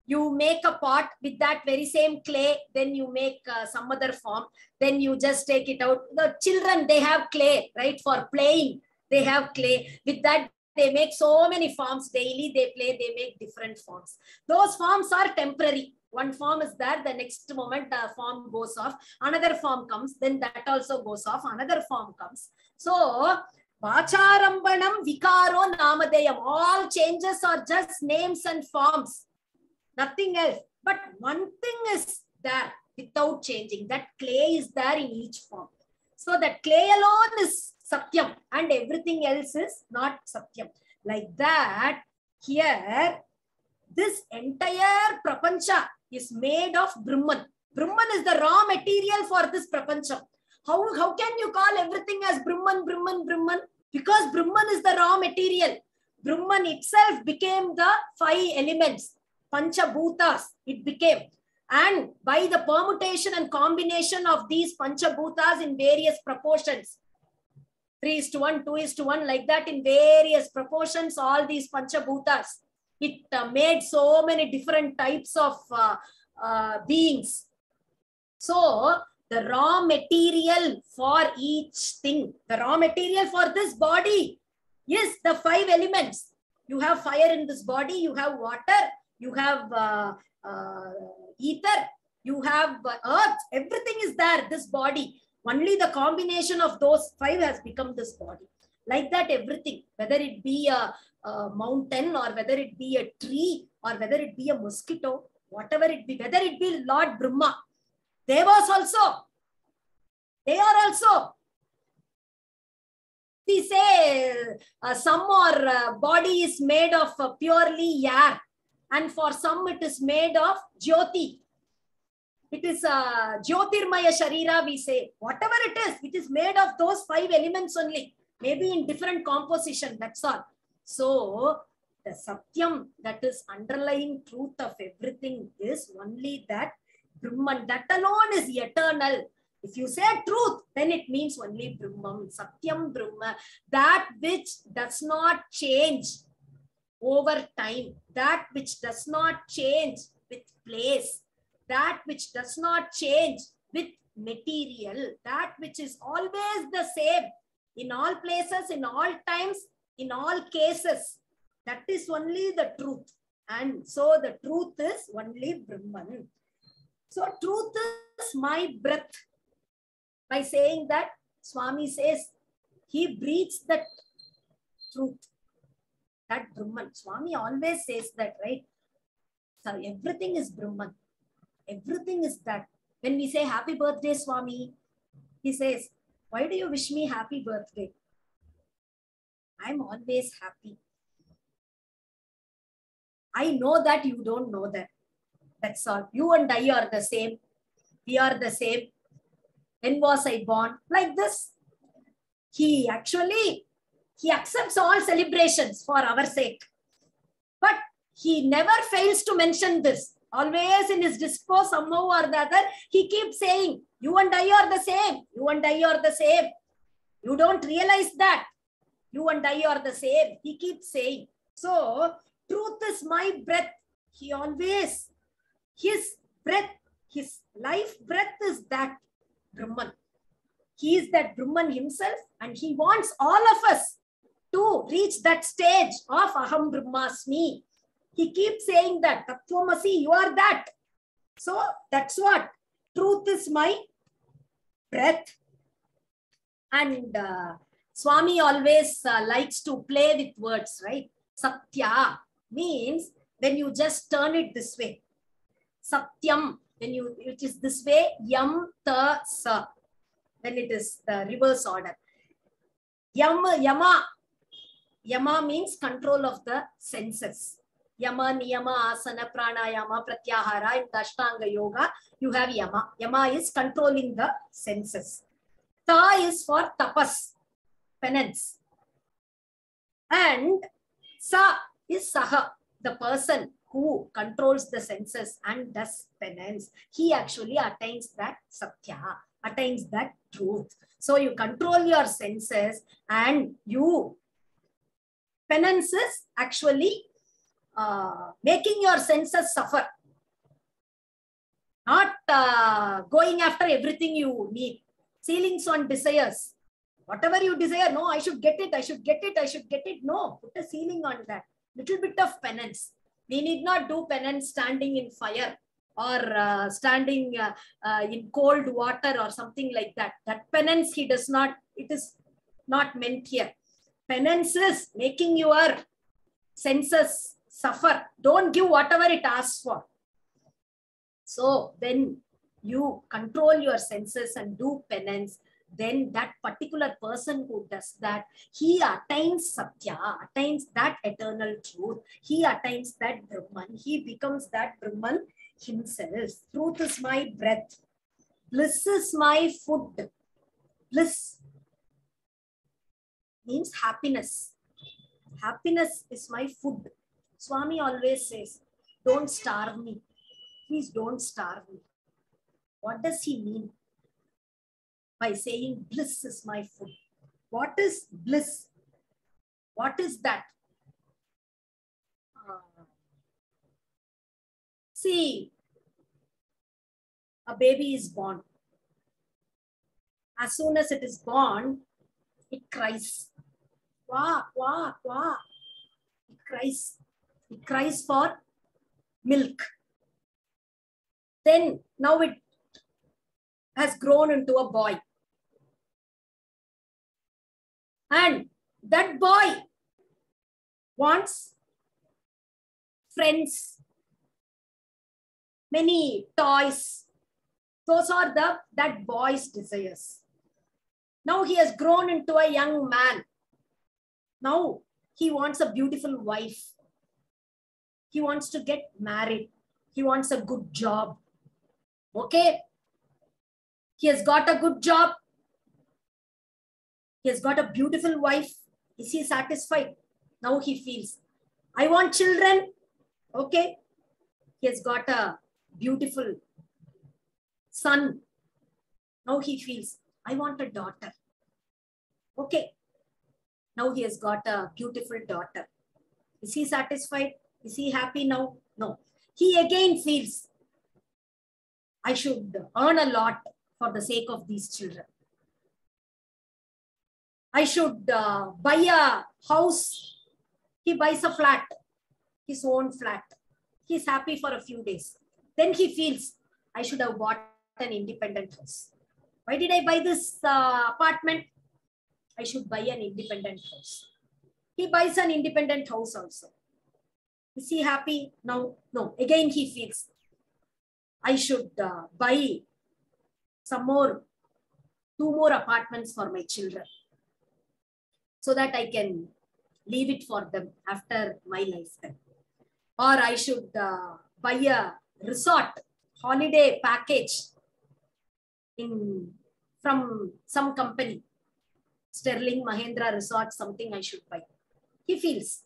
You make a pot with that very same clay, then you make some other form, then you just take it out. The children, they have clay, right? For playing, they have clay. With that, they make so many forms. Daily they play, they make different forms. Those forms are temporary. One form is there, the next moment the form goes off, another form comes, then that also goes off, another form comes. So, Vacharambanam vikaro namadeyam. All changes are just names and forms. Nothing else. But one thing is there. without changing. That clay is there in each form. So that clay alone is Satyam and everything else is not Satyam. Like that, here, this entire Prapancha is made of Brahman. Brahman is the raw material for this Prapancha. How can you call everything as Brahman, Brahman, Brahman? Because Brahman is the raw material. Brahman itself became the 5 elements, Pancha Bhutas, it became. And by the permutation and combination of these Pancha Bhutas in various proportions, 3:1, 2:1, like that in various proportions, all these Pancha Bhutas, it made so many different types of beings. So, the raw material for each thing, the raw material for this body is the 5 elements. You have fire in this body, you have water, you have ether, you have earth, everything is there, this body. Only the combination of those 5 has become this body. Like that, everything, whether it be a mountain or whether it be a tree or whether it be a mosquito, whatever it be, whether it be Lord Brahma, Devas also, they are also. We say some or body is made of purely air, and for some it is made of Jyoti. It is Jyotirmaya Sharira, we say. Whatever it is made of those 5 elements only. Maybe in different composition, that's all. So, the Satyam, that is underlying truth of everything, is only that Brahman. That alone is eternal. If you say truth, then it means only Brahman, Satyam Brahma, that which does not change over time, that which does not change with place, that which does not change with material, that which is always the same in all places, in all times, in all cases. That is only the truth. And so the truth is only Brahman. So truth is my breath. By saying that, Swami says, he breathes that truth, that Brahman. Swami always says that, right? So everything is Brahman. Everything is that. When we say happy birthday, Swami, he says, why do you wish me happy birthday? I'm always happy. I know that you don't know that. That's all. You and I are the same. We are the same. When was I born? Like this. He accepts all celebrations for our sake. But he never fails to mention this. Always in his discourse, somehow or the other, he keeps saying, you and I are the same. You and I are the same. You don't realize that. You and I are the same. He keeps saying. So, truth is my breath. He always, his breath, his life breath is that Brahman. He is that Brahman himself, and he wants all of us to reach that stage of Aham Brahmasmi. He keeps saying that, Tattvamasi, you are that. So that's what. Truth is my breath. And Swami always likes to play with words, right? Satya means when you just turn it this way. Satyam, it is this way, Yam, Ta, Sa. Then it is the reverse order. Yama means control of the senses. Yama, Niyama, Asana, Pranayama, Pratyahara. In the Ashtanga Yoga, you have Yama. Yama is controlling the senses. Ta is for tapas, penance. And Sa is Saha, the person who controls the senses and does penance. He actually attains that Satya, attains that truth. So you control your senses and you, penance is actually making your senses suffer. Not going after everything you need. Ceilings on desires. Whatever you desire, no, I should get it, I should get it, I should get it. No, put a ceiling on that. Little bit of penance. We need not do penance standing in fire or standing in cold water or something like that. That penance he does not, it is not meant here. Penance is making your senses suffer. Don't give whatever it asks for. So then you control your senses and do penance, then that particular person who does that, he attains Satya, attains that eternal truth. He attains that Brahman. He becomes that Brahman himself. Truth is my breath. Bliss is my food. Bliss means happiness. Happiness is my food. Swami always says, don't starve me. Please don't starve me. What does he mean by saying bliss is my food? What is bliss? What is that? See, a baby is born. As soon as it is born, it cries. Wah, wah, wah. It cries. It cries for milk. Then now it has grown into a boy. And that boy wants friends, many toys. Those are that boy's desires. Now he has grown into a young man. Now he wants a beautiful wife. He wants to get married. He wants a good job. Okay. He has got a good job. He has got a beautiful wife. Is he satisfied? Now he feels, I want children. Okay. He has got a beautiful son. Now he feels, I want a daughter. Okay. Now he has got a beautiful daughter. Is he satisfied? Is he happy now? No. He again feels, I should earn a lot for the sake of these children. I should buy a house. He buys a flat, his own flat. He's happy for a few days. Then he feels, I should have bought an independent house. Why did I buy this apartment? I should buy an independent house. He buys an independent house also. Is he happy? No. No. Again he feels, I should buy some more, 2 more apartments for my children, so that I can leave it for them after my lifetime. Or I should buy a resort, holiday package from some company. Sterling Mahendra Resort, something I should buy. He feels.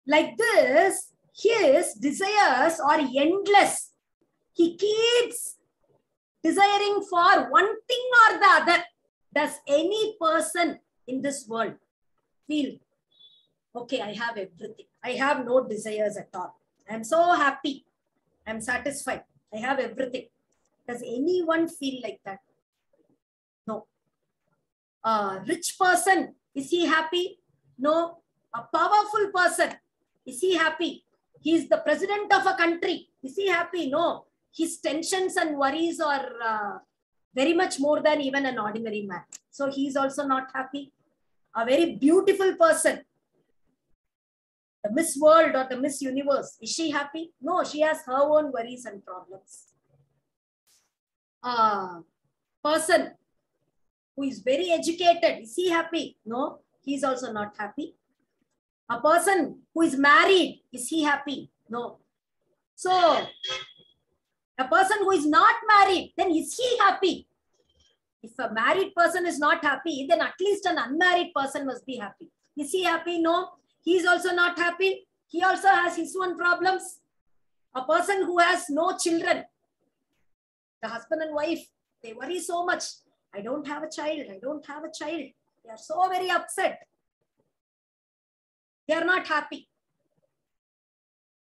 Like this, his desires are endless. He keeps desiring for one thing or the other. Does any person in this world feel, okay, I have everything. I have no desires at all. I'm so happy. I'm satisfied. I have everything. Does anyone feel like that? No. A rich person, is he happy? No. A powerful person, is he happy? He is the president of a country. Is he happy? No. His tensions and worries are very much more than even an ordinary man. So he is also not happy. A very beautiful person, the Miss World or the Miss Universe, is she happy? No, she has her own worries and problems. A person who is very educated, is he happy? No, he is also not happy. A person who is married, is he happy? No. So, a person who is not married, then is he happy? If a married person is not happy, then at least an unmarried person must be happy. Is he happy? No. He is also not happy. He also has his own problems. A person who has no children, the husband and wife, they worry so much. I don't have a child. I don't have a child. They are so very upset. They are not happy.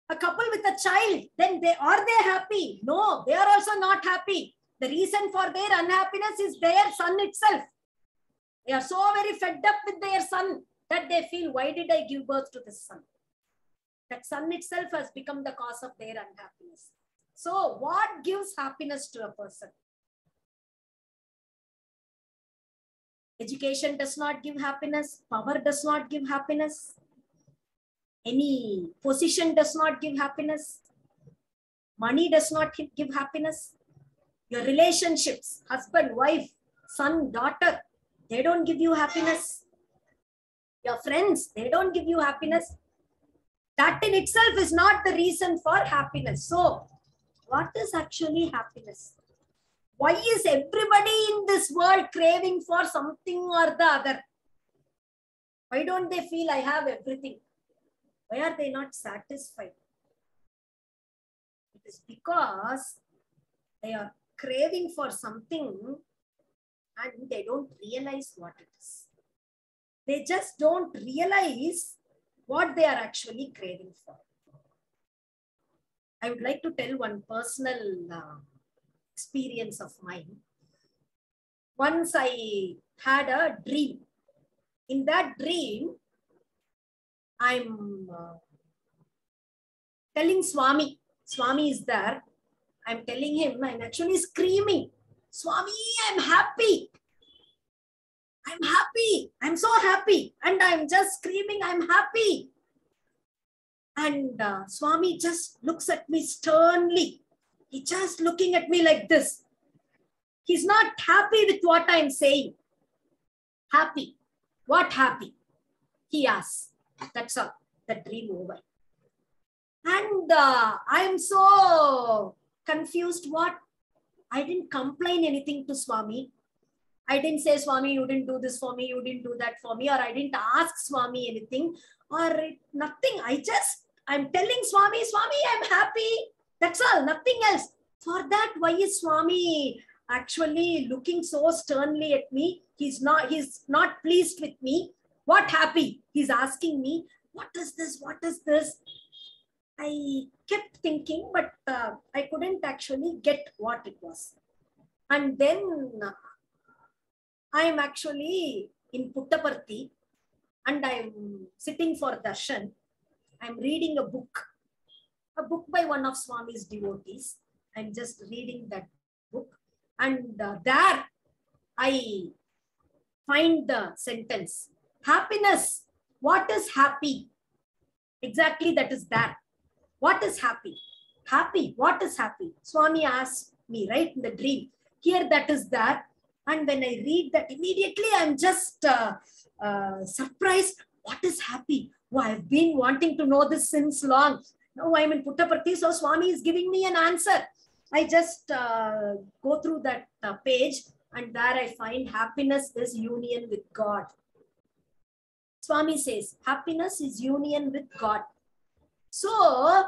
A couple with a child, then are they happy? No, they are also not happy. The reason for their unhappiness is their son itself. They are so very fed up with their son that they feel, why did I give birth to this son? That son itself has become the cause of their unhappiness. So what gives happiness to a person? Education does not give happiness. Power does not give happiness. Any position does not give happiness. Money does not give happiness. Your relationships, husband, wife, son, daughter, they don't give you happiness. Your friends, they don't give you happiness. That in itself is not the reason for happiness. So, what is actually happiness? Why is everybody in this world craving for something or the other? Why don't they feel I have everything? Why are they not satisfied? It is because they are craving for something and they don't realize what it is. They just don't realize what they are actually craving for. I would like to tell one personal experience of mine. Once I had a dream. In that dream, I'm telling Swami. Swami is there. I'm telling him, I'm actually screaming, Swami, I'm happy. I'm happy. I'm so happy. And I'm just screaming, I'm happy. And Swami just looks at me sternly. He's just looking at me like this. He's not happy with what I'm saying. Happy. What happy? He asks. That's all. The dream over. And I am so confused. What? I didn't complain anything to Swami. I didn't say, Swami, you didn't do this for me, you didn't do that for me, or I didn't ask Swami anything, or nothing. I'm telling Swami, Swami, I'm happy. That's all, nothing else. For that, why is Swami actually looking so sternly at me? He's not pleased with me. What happy? He's asking me, what is this? What is this? I kept thinking, but I couldn't actually get what it was. And then I'm actually in Puttaparthi and I'm sitting for darshan. I'm reading a book by one of Swami's devotees. I'm just reading that book. And there I find the sentence, happiness. What is happy? Exactly, that is that. What is happy? Happy. What is happy? Swami asked me, right, in the dream. Here that is that. And when I read that, immediately I'm just surprised. What is happy? Oh, I've been wanting to know this since long. Now I'm in Puttaparthi, so Swami is giving me an answer. I just go through that page, and there I find happiness is union with God. Swami says, happiness is union with God. So,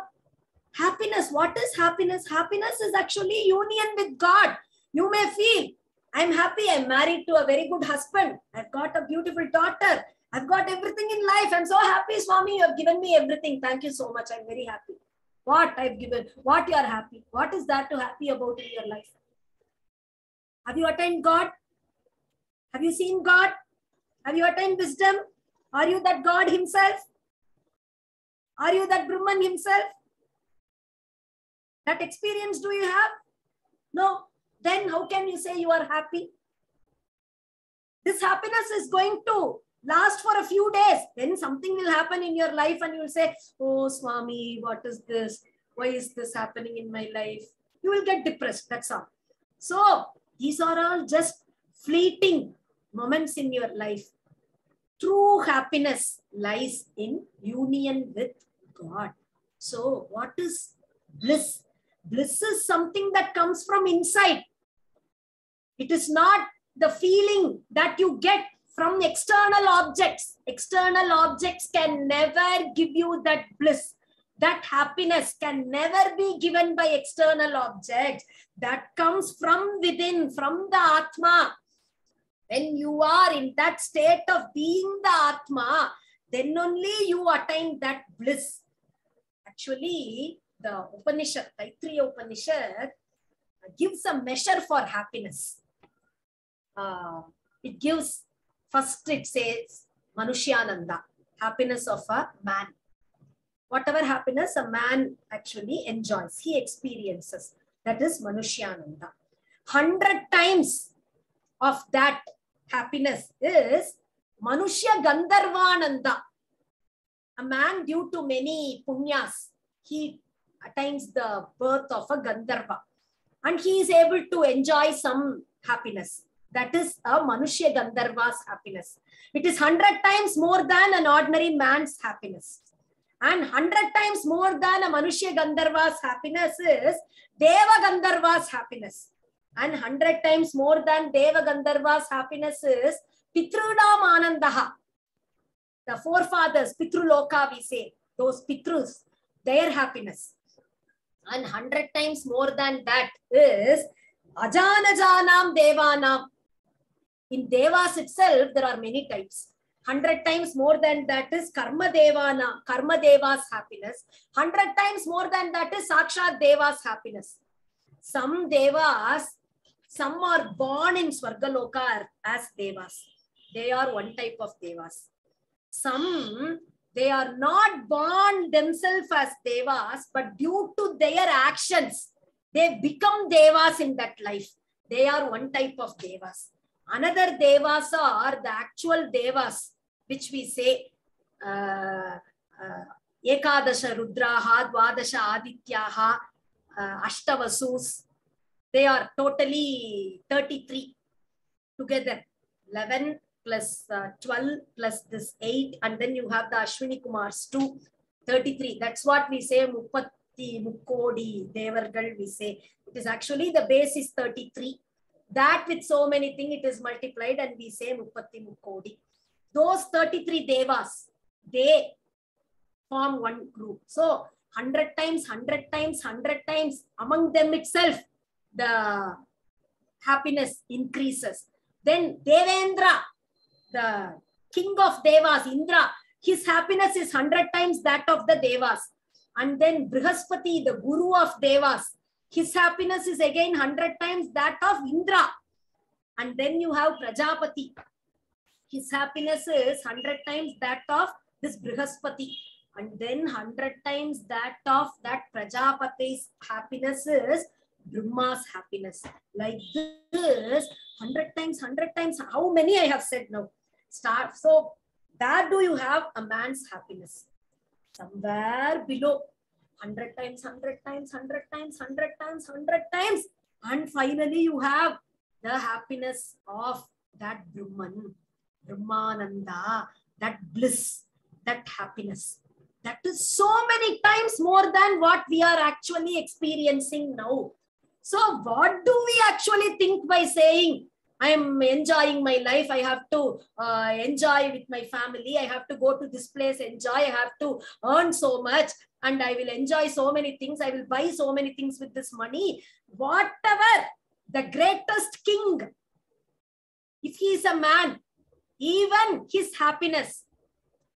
happiness, what is happiness? Happiness is actually union with God. You may feel, I'm happy, I'm married to a very good husband. I've got a beautiful daughter. I've got everything in life. I'm so happy, Swami, you have given me everything. Thank you so much. I'm very happy. What I've given, what you are happy. What is that to happy about in your life? Have you attained God? Have you seen God? Have you attained wisdom? Are you that God himself? Are you that Brahman himself? That experience do you have? No. Then how can you say you are happy? This happiness is going to last for a few days. Then something will happen in your life and you will say, oh, Swami, what is this? Why is this happening in my life? You will get depressed. That's all. So these are all just fleeting moments in your life. True happiness lies in union with God. So what is bliss? Bliss is something that comes from inside. It is not the feeling that you get from external objects. External objects can never give you that bliss. That happiness can never be given by external objects. That comes from within, from the Atma. When you are in that state of being the Atma, then only you attain that bliss. Actually, the Upanishad, Taittiriya Upanishad, gives a measure for happiness. It gives, first it says, Manushyananda, happiness of a man. Whatever happiness a man actually enjoys, he experiences. That is Manushyananda. 100 times of that happiness is Manushya Gandharvananda. A man, due to many punyas, he attains the birth of a Gandharva. And he is able to enjoy some happiness. That is a Manushya Gandharva's happiness. It is 100 times more than an ordinary man's happiness. And 100 times more than a Manushya Gandharva's happiness is Deva Gandharva's happiness. And 100 times more than Deva Gandharva's happiness is Pitrudam Anandaha. The forefathers, Pitruloka we say, those Pitrus, their happiness. And 100 times more than that is Ajanajanam Devanam. In Devas itself, there are many types. 100 times more than that is Karma Devana, Karma Deva's happiness. 100 times more than that is Sakshat Deva's happiness. Some Devas, some are born in Swargaloka as Devas. They are one type of Devas. Some, they are not born themselves as Devas, but due to their actions, they become Devas in that life. They are one type of Devas. Another Devas are the actual Devas, which we say Ekadasha Rudraha, Dvadasha Adityaha, Ashtavasus. They are totally 33 together. 11 plus 12 plus this 8, and then you have the Ashwini Kumars 2, 33. That's what we say, Muppatti Mukkodi Devargal we say. It is actually the base is 33. That with so many things it is multiplied and we say Muppatti Mukkodi. Those 33 Devas, they form one group. So 100 times, 100 times, 100 times among them itself, the happiness increases. Then Devendra, the king of Devas, Indra, his happiness is 100 times that of the Devas. And then Brihaspati, the guru of Devas, his happiness is again 100 times that of Indra. And then you have Prajapati. His happiness is 100 times that of this Brihaspati. And then 100 times that of that Prajapati's happiness is Brahma's happiness. Like this, 100 times, 100 times. How many I have said now? Start. So that do you have a man's happiness? Somewhere below 100 times, 100 times, 100 times, 100 times, 100 times. And finally you have the happiness of that Brahman, Brahmananda, that bliss, that happiness. That is so many times more than what we are actually experiencing now. So what do we actually think by saying, I am enjoying my life, I have to enjoy with my family, I have to go to this place, enjoy, I have to earn so much, and I will enjoy so many things, I will buy so many things with this money. Whatever, the greatest king, if he is a man, even his happiness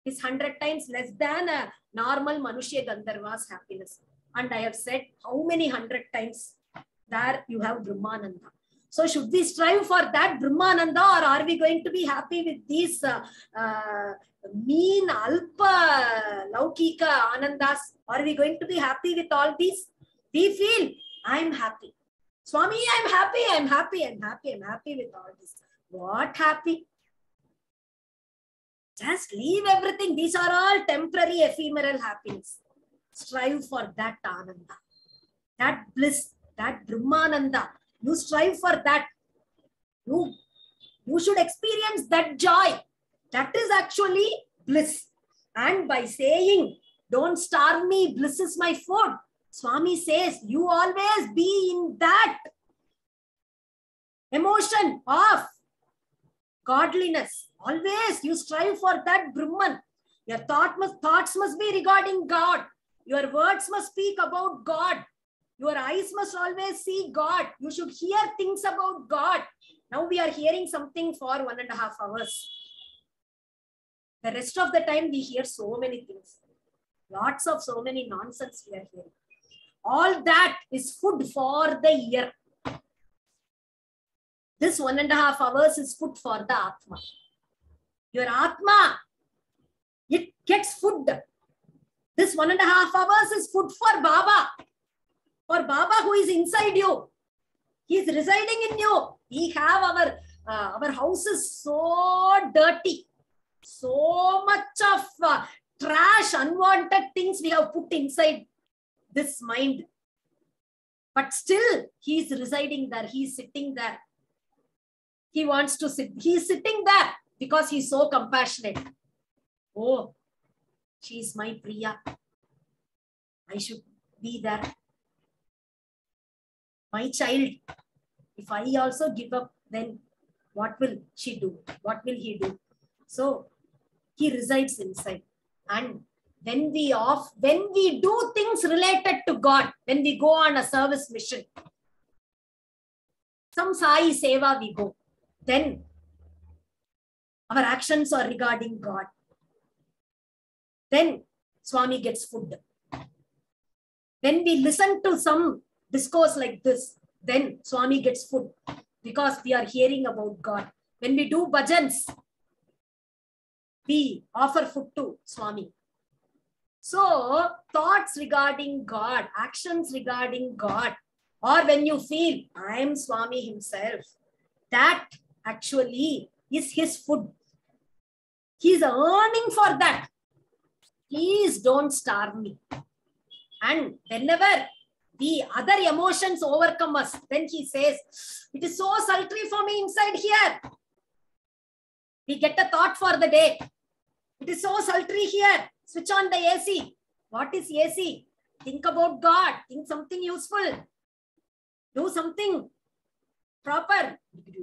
is 100 times less than a normal Manushya Gandharva's happiness. And I have said how many 100 times there you have Brahmananda. So should we strive for that Brahmananda, or are we going to be happy with these mean, alpa, laukika, anandas? Are we going to be happy with all these? We feel, I'm happy. Swami, I'm happy, I'm happy, I'm happy, I'm happy with all this. What happy? Just leave everything. These are all temporary, ephemeral happiness. Strive for that ananda, that bliss, that Brahmananda. You strive for that. You should experience that joy. That is actually bliss. And by saying, don't starve me, bliss is my food, Swami says, you always be in that emotion of godliness. Always you strive for that Brahman. Your thoughts must be regarding God. Your words must speak about God. Your eyes must always see God. You should hear things about God. Now we are hearing something for 1.5 hours. The rest of the time we hear so many things. Lots of so many nonsense we are hearing. All that is food for the ear. This 1.5 hours is food for the Atma. Your Atma, it gets food. This 1.5 hours is food for Baba. For Baba who is inside you. He is residing in you. We have our house is so dirty. So much of trash, unwanted things we have put inside this mind. But still, he is residing there. He is sitting there. He wants to sit. He is sitting there because he is so compassionate. Oh, she is my Priya. I should be there. My child. If I also give up, then what will she do? What will he do? So he resides inside. And when we do things related to God, when we go on a service mission, some Sai Seva we go, then our actions are regarding God. Then Swami gets food. When we listen to some discourse like this, then Swami gets food because we are hearing about God. When we do bhajans, we offer food to Swami. So thoughts regarding God, actions regarding God, or when you feel I am Swami himself, that actually is his food. He is earning for that. Please don't starve me. And whenever the other emotions overcome us, then he says, it is so sultry for me inside here. We get a thought for the day. It is so sultry here. Switch on the AC. What is AC? Think about God. Think something useful. Do something proper.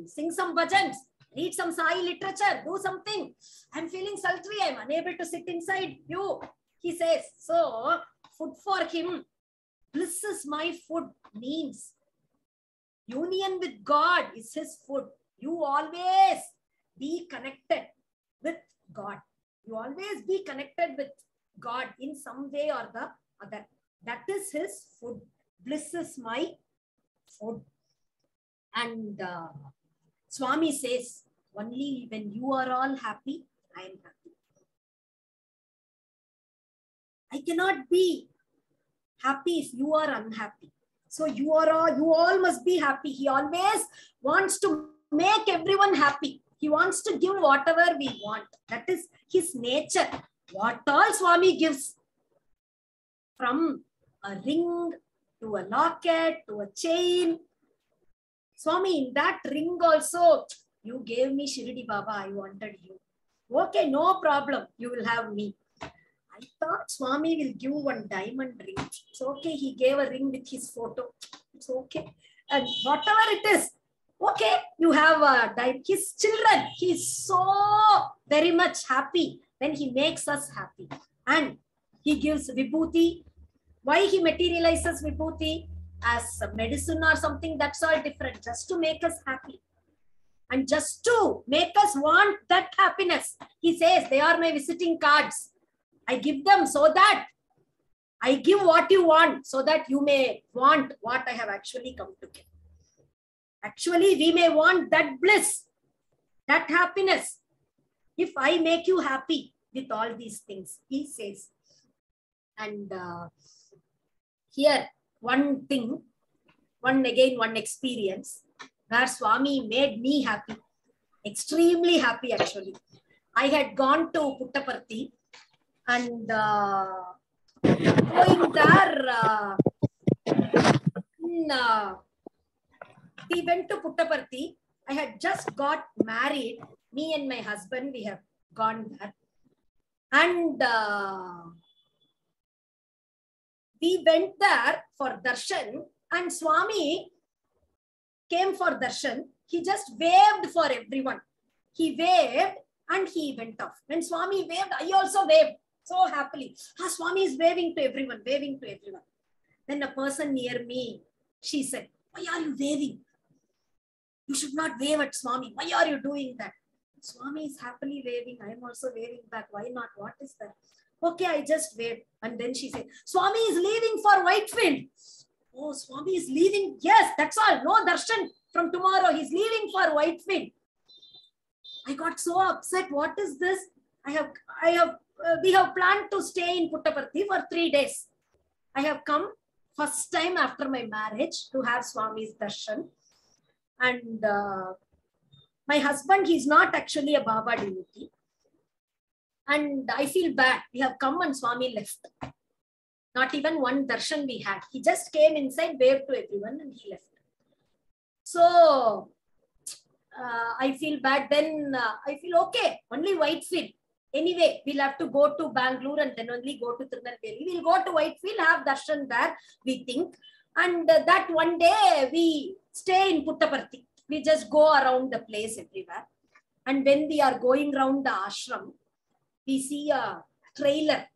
Sing some bhajans. Read some Sai literature. Do something. I'm feeling sultry. I'm unable to sit inside you. He says, so food for him. Bliss is my food means union with God is his food. You always be connected with God. You always be connected with God in some way or the other. That is his food. Bliss is my food. And Swami says, only when you are all happy, I am happy. I cannot be happy if you are unhappy. So you all must be happy. He always wants to make everyone happy. He wants to give whatever we want. That is his nature. What all Swami gives, from a ring to a locket to a chain. Swami, in that ring also, you gave me Shirdi Baba, I wanted you. Okay, no problem. You will have me. I thought Swami will give one diamond ring. It's okay. He gave a ring with his photo. It's okay. And whatever it is, okay, you have his children. He's so very much happy when he makes us happy. And he gives vibhuti. Why he materializes vibhuti? As a medicine or something, that's all different. Just to make us happy. And just to make us want that happiness. He says, they are my visiting cards. I give them so that I give what you want, so that you may want what I have actually come to get. Actually, we may want that bliss, that happiness, if I make you happy with all these things, he says. And here, one thing, one experience where Swami made me happy, extremely happy actually. I had gone to Puttaparthi and going there, we went to Puttaparthi. I had just got married. Me and my husband, we have gone there. And we went there for darshan, and Swami came for darshan. He just waved for everyone. He waved and he went off. When Swami waved, I also waved so happily. Swami is waving to everyone, waving to everyone. Then a person near me, she said, why are you waving? You should not wave at Swami. Why are you doing that? Swami is happily waving. I am also waving back. Why not? What is that? Okay, I just waved. And then she said, Swami is leaving for Whitefield. Oh, Swami is leaving. Yes, that's all. No darshan from tomorrow. He's leaving for Whitefield. I got so upset. What is this? We have planned to stay in Puttaparthi for 3 days. I have come first time after my marriage to have Swami's darshan. And my husband, he's not actually a Baba devotee. And I feel bad. We have come and Swami left. Not even one darshan we had. He just came inside, waved to everyone and he left. So I feel bad. Then I feel okay, only Whitefield. Anyway, we'll have to go to Bangalore and then only go to Tirunelveli. We'll go to Whitefield, have darshan there, we think. And that one day we stay in Puttaparthi. We just go around the place everywhere. And when we are going around the ashram, we see a trailer,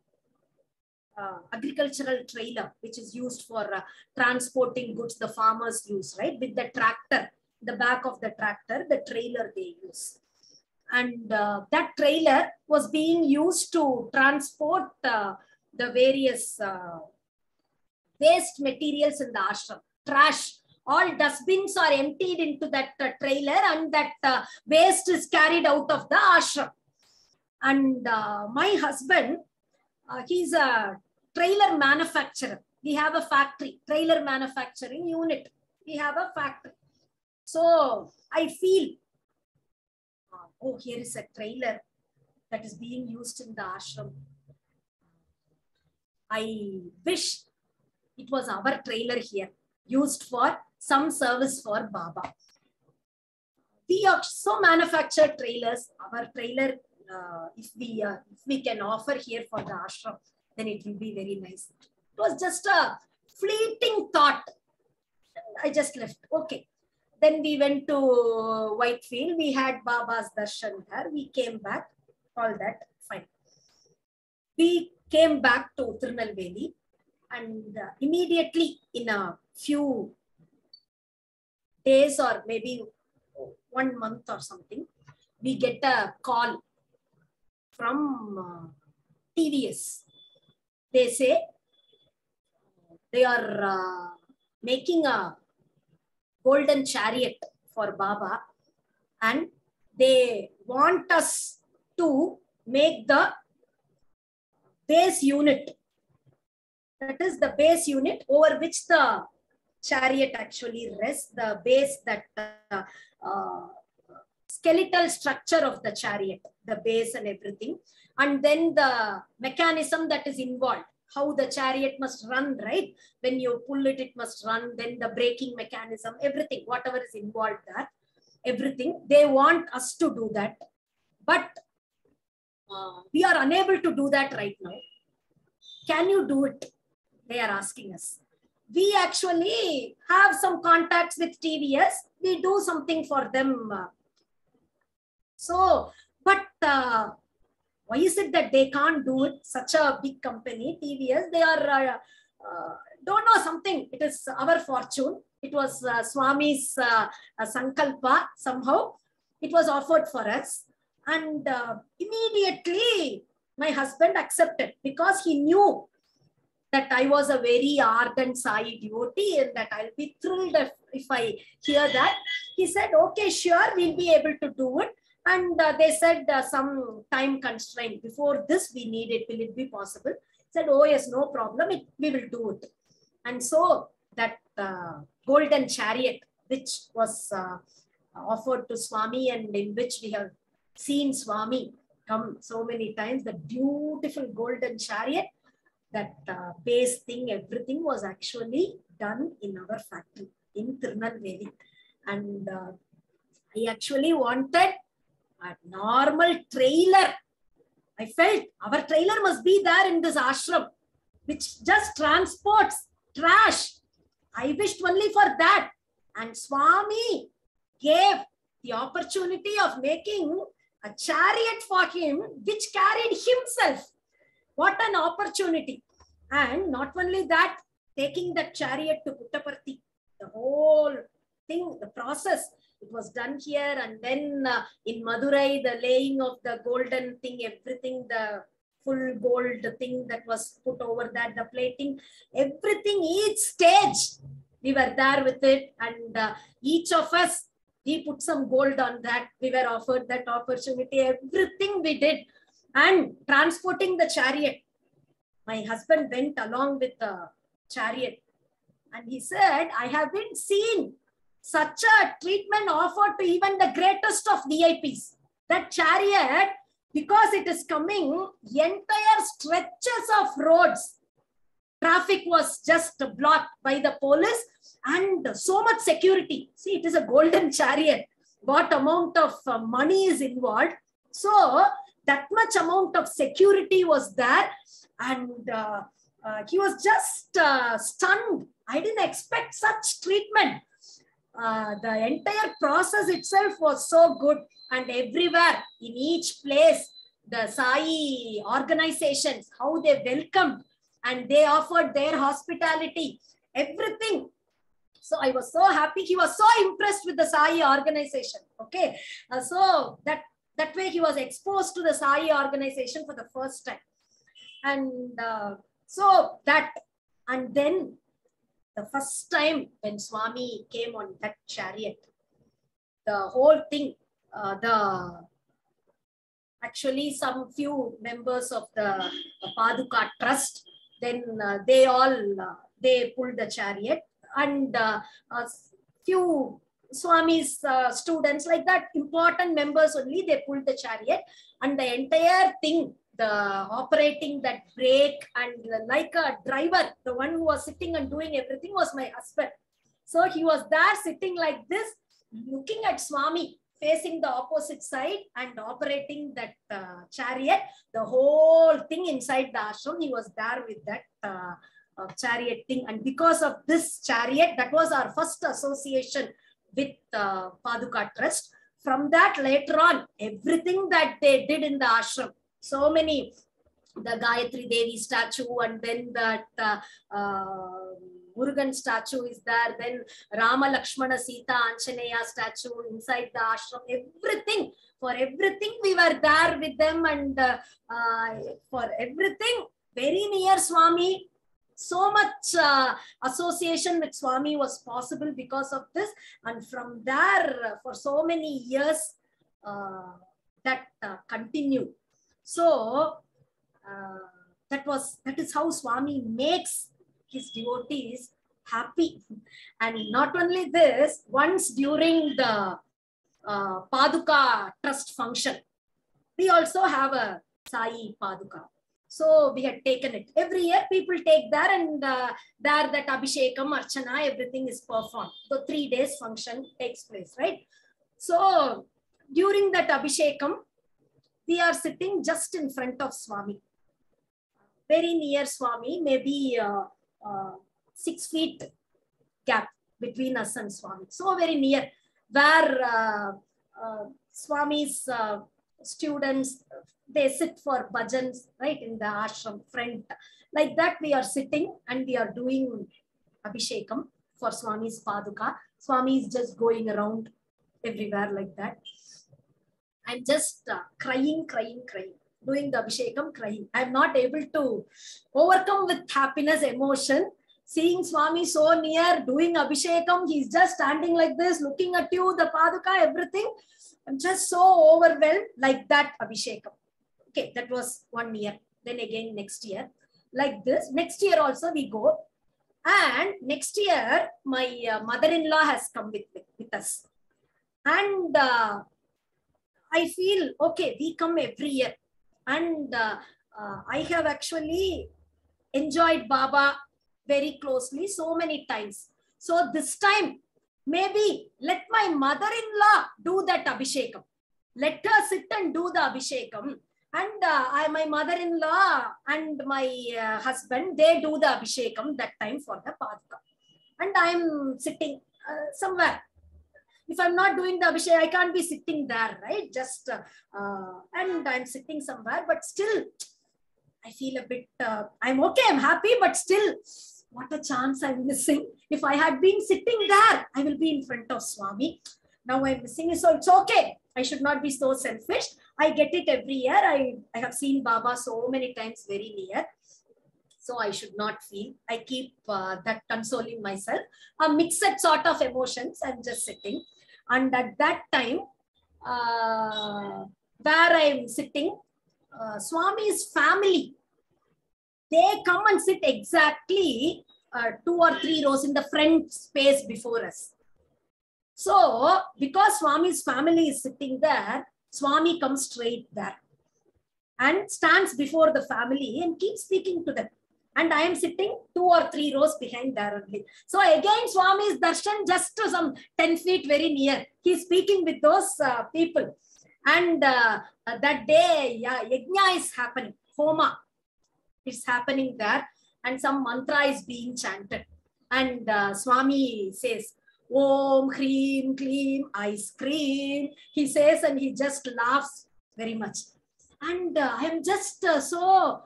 agricultural trailer, which is used for transporting goods the farmers use, right? With the tractor, the back of the tractor, the trailer they use. And that trailer was being used to transport the various waste materials in the ashram, trash. All dustbins are emptied into that trailer and that waste is carried out of the ashram. And my husband, he's a trailer manufacturer. We have a factory, trailer manufacturing unit. We have a factory. So I feel, oh, here is a trailer that is being used in the ashram. I wish it was our trailer here, used for some service for Baba. We also manufacture trailers. Our trailer, if we can offer here for the ashram, then it will be very nice. It was just a fleeting thought. I just left. Okay. Then we went to Whitefield. We had Baba's darshan there. We came back. All that, fine. We came back to Tirunelveli and immediately in a few days or maybe 1 month or something, we get a call from TVS. They say they are making a golden chariot for Baba and they want us to make the base unit. That is the base unit over which the chariot actually rests, the base, that skeletal structure of the chariot, the base and everything. And then the mechanism that is involved, how the chariot must run, right? When you pull it, it must run. Then the braking mechanism, everything, whatever is involved there, everything. They want us to do that. But we are unable to do that right now. Can you do it? They are asking us. We actually have some contacts with TVS. We do something for them. So, but why is it that they can't do it? Such a big company, TVS, they are, don't know something. It is our fortune. It was Swami's sankalpa somehow. It was offered for us. And immediately my husband accepted because he knew that I was a very ardent Sai devotee and that I'll be thrilled if I hear that. He said, okay, sure, we'll be able to do it. And they said some time constraint. Before this, we need it. Will it be possible? He said, oh yes, no problem. We will do it. And so that golden chariot, which was offered to Swami and in which we have seen Swami come so many times, the beautiful golden chariot, that base thing, everything was actually done in our factory in Tirunelveli. And I actually wanted a normal trailer. I felt our trailer must be there in this ashram, which just transports trash. I wished only for that. And Swami gave the opportunity of making a chariot for him, which carried himself. What an opportunity. And not only that, taking the chariot to Puttaparthi, the whole thing, the process, it was done here. And then in Madurai, the laying of the golden thing, everything, the full gold thing that was put over that, the plating, everything, each stage, we were there with it. And each of us, we put some gold on that. We were offered that opportunity, everything we did. And transporting the chariot, my husband went along with the chariot and he said, I haven't seen such a treatment offered to even the greatest of VIPs. That chariot, because it is coming, entire stretches of roads, Traffic was just blocked by the police and so much security. See, it is a golden chariot. What amount of money is involved. So that much amount of security was there, and he was just stunned. I didn't expect such treatment. The entire process itself was so good, and everywhere, in each place, the Sai organizations, how they welcomed and they offered their hospitality, everything. So I was so happy. He was so impressed with the Sai organization. Okay. So that way he was exposed to the Sai organization for the first time. And so that, and then the first time when Swami came on that chariot, the whole thing, actually some few members of the Paduka Trust, then they pulled the chariot, and few Swami's students, like that, important members only, they pulled the chariot, and the entire thing, the operating that brake, and like a driver, the one who was sitting and doing everything was my husband. So he was there sitting like this, looking at Swami, facing the opposite side and operating that chariot, the whole thing inside the ashram. He was there with that chariot thing. And because of this chariot, that was our first association with Paduka Trust. From that, later on, everything that they did in the ashram, so many, the Gayatri Devi statue, and then that Murugan statue is there, then Rama, Lakshmana, Sita, Anjaneya statue inside the ashram, everything. For everything, we were there with them, and for everything, very near Swami. So much association with Swami was possible because of this. And from there, for so many years, that continued. So that is how Swami makes his devotees happy. And not only this, once during the Paduka Trust function, we also have a Sai Paduka. So we had taken it. Every year people take there, and there that Abhishekam, Archana, everything is performed. So 3 days function takes place, right? So during that Abhishekam, we are sitting just in front of Swami. Very near Swami, maybe 6 feet gap between us and Swami. So very near, where Swami's students, they sit for bhajans, right, in the ashram front. Like that, we are sitting and we are doing Abhishekam for Swami's Paduka. Swami is just going around everywhere like that. I'm just crying, doing the Abhishekam, crying. I'm not able to overcome with happiness, emotion. Seeing Swami so near, doing Abhishekam, he's just standing like this, looking at you, the Paduka, everything. I'm just so overwhelmed, like that Abhishekam. Okay, that was 1 year. Then again next year, like this. Next year also we go. And next year, my mother-in-law has come with us. And I feel, okay, we come every year. And I have actually enjoyed Baba very closely so many times. So this time, maybe let my mother-in-law do that Abhishekam. Let her sit and do the Abhishekam. And my mother-in-law and my husband, they do the Abhishekam that time for the Paduka. And I'm sitting somewhere. If I'm not doing the Abhishek, I can't be sitting there, right? Just, and I'm sitting somewhere, but still, I feel a bit, I'm okay, I'm happy, but still, what a chance I'm missing. If I had been sitting there, I will be in front of Swami. Now I'm missing it, so it's okay. I should not be so selfish. I get it every year. I have seen Baba so many times very near. So I should not feel. I keep that consoling myself. A mixed sort of emotions. I'm just sitting. And at that time, where I'm sitting, Swami's family, they come and sit exactly 2 or 3 rows in the front space before us. So, because Swami's family is sitting there, Swami comes straight there and stands before the family and keeps speaking to them. And I am sitting 2 or 3 rows behind there only. So again, Swami's darshan just to some 10 feet very near. He's speaking with those people. And that day, yajna is happening. Homa is happening there. And some mantra is being chanted. And Swami says, Om, Hreem, Kleem, ice cream. He says, and he just laughs very much. And I am just so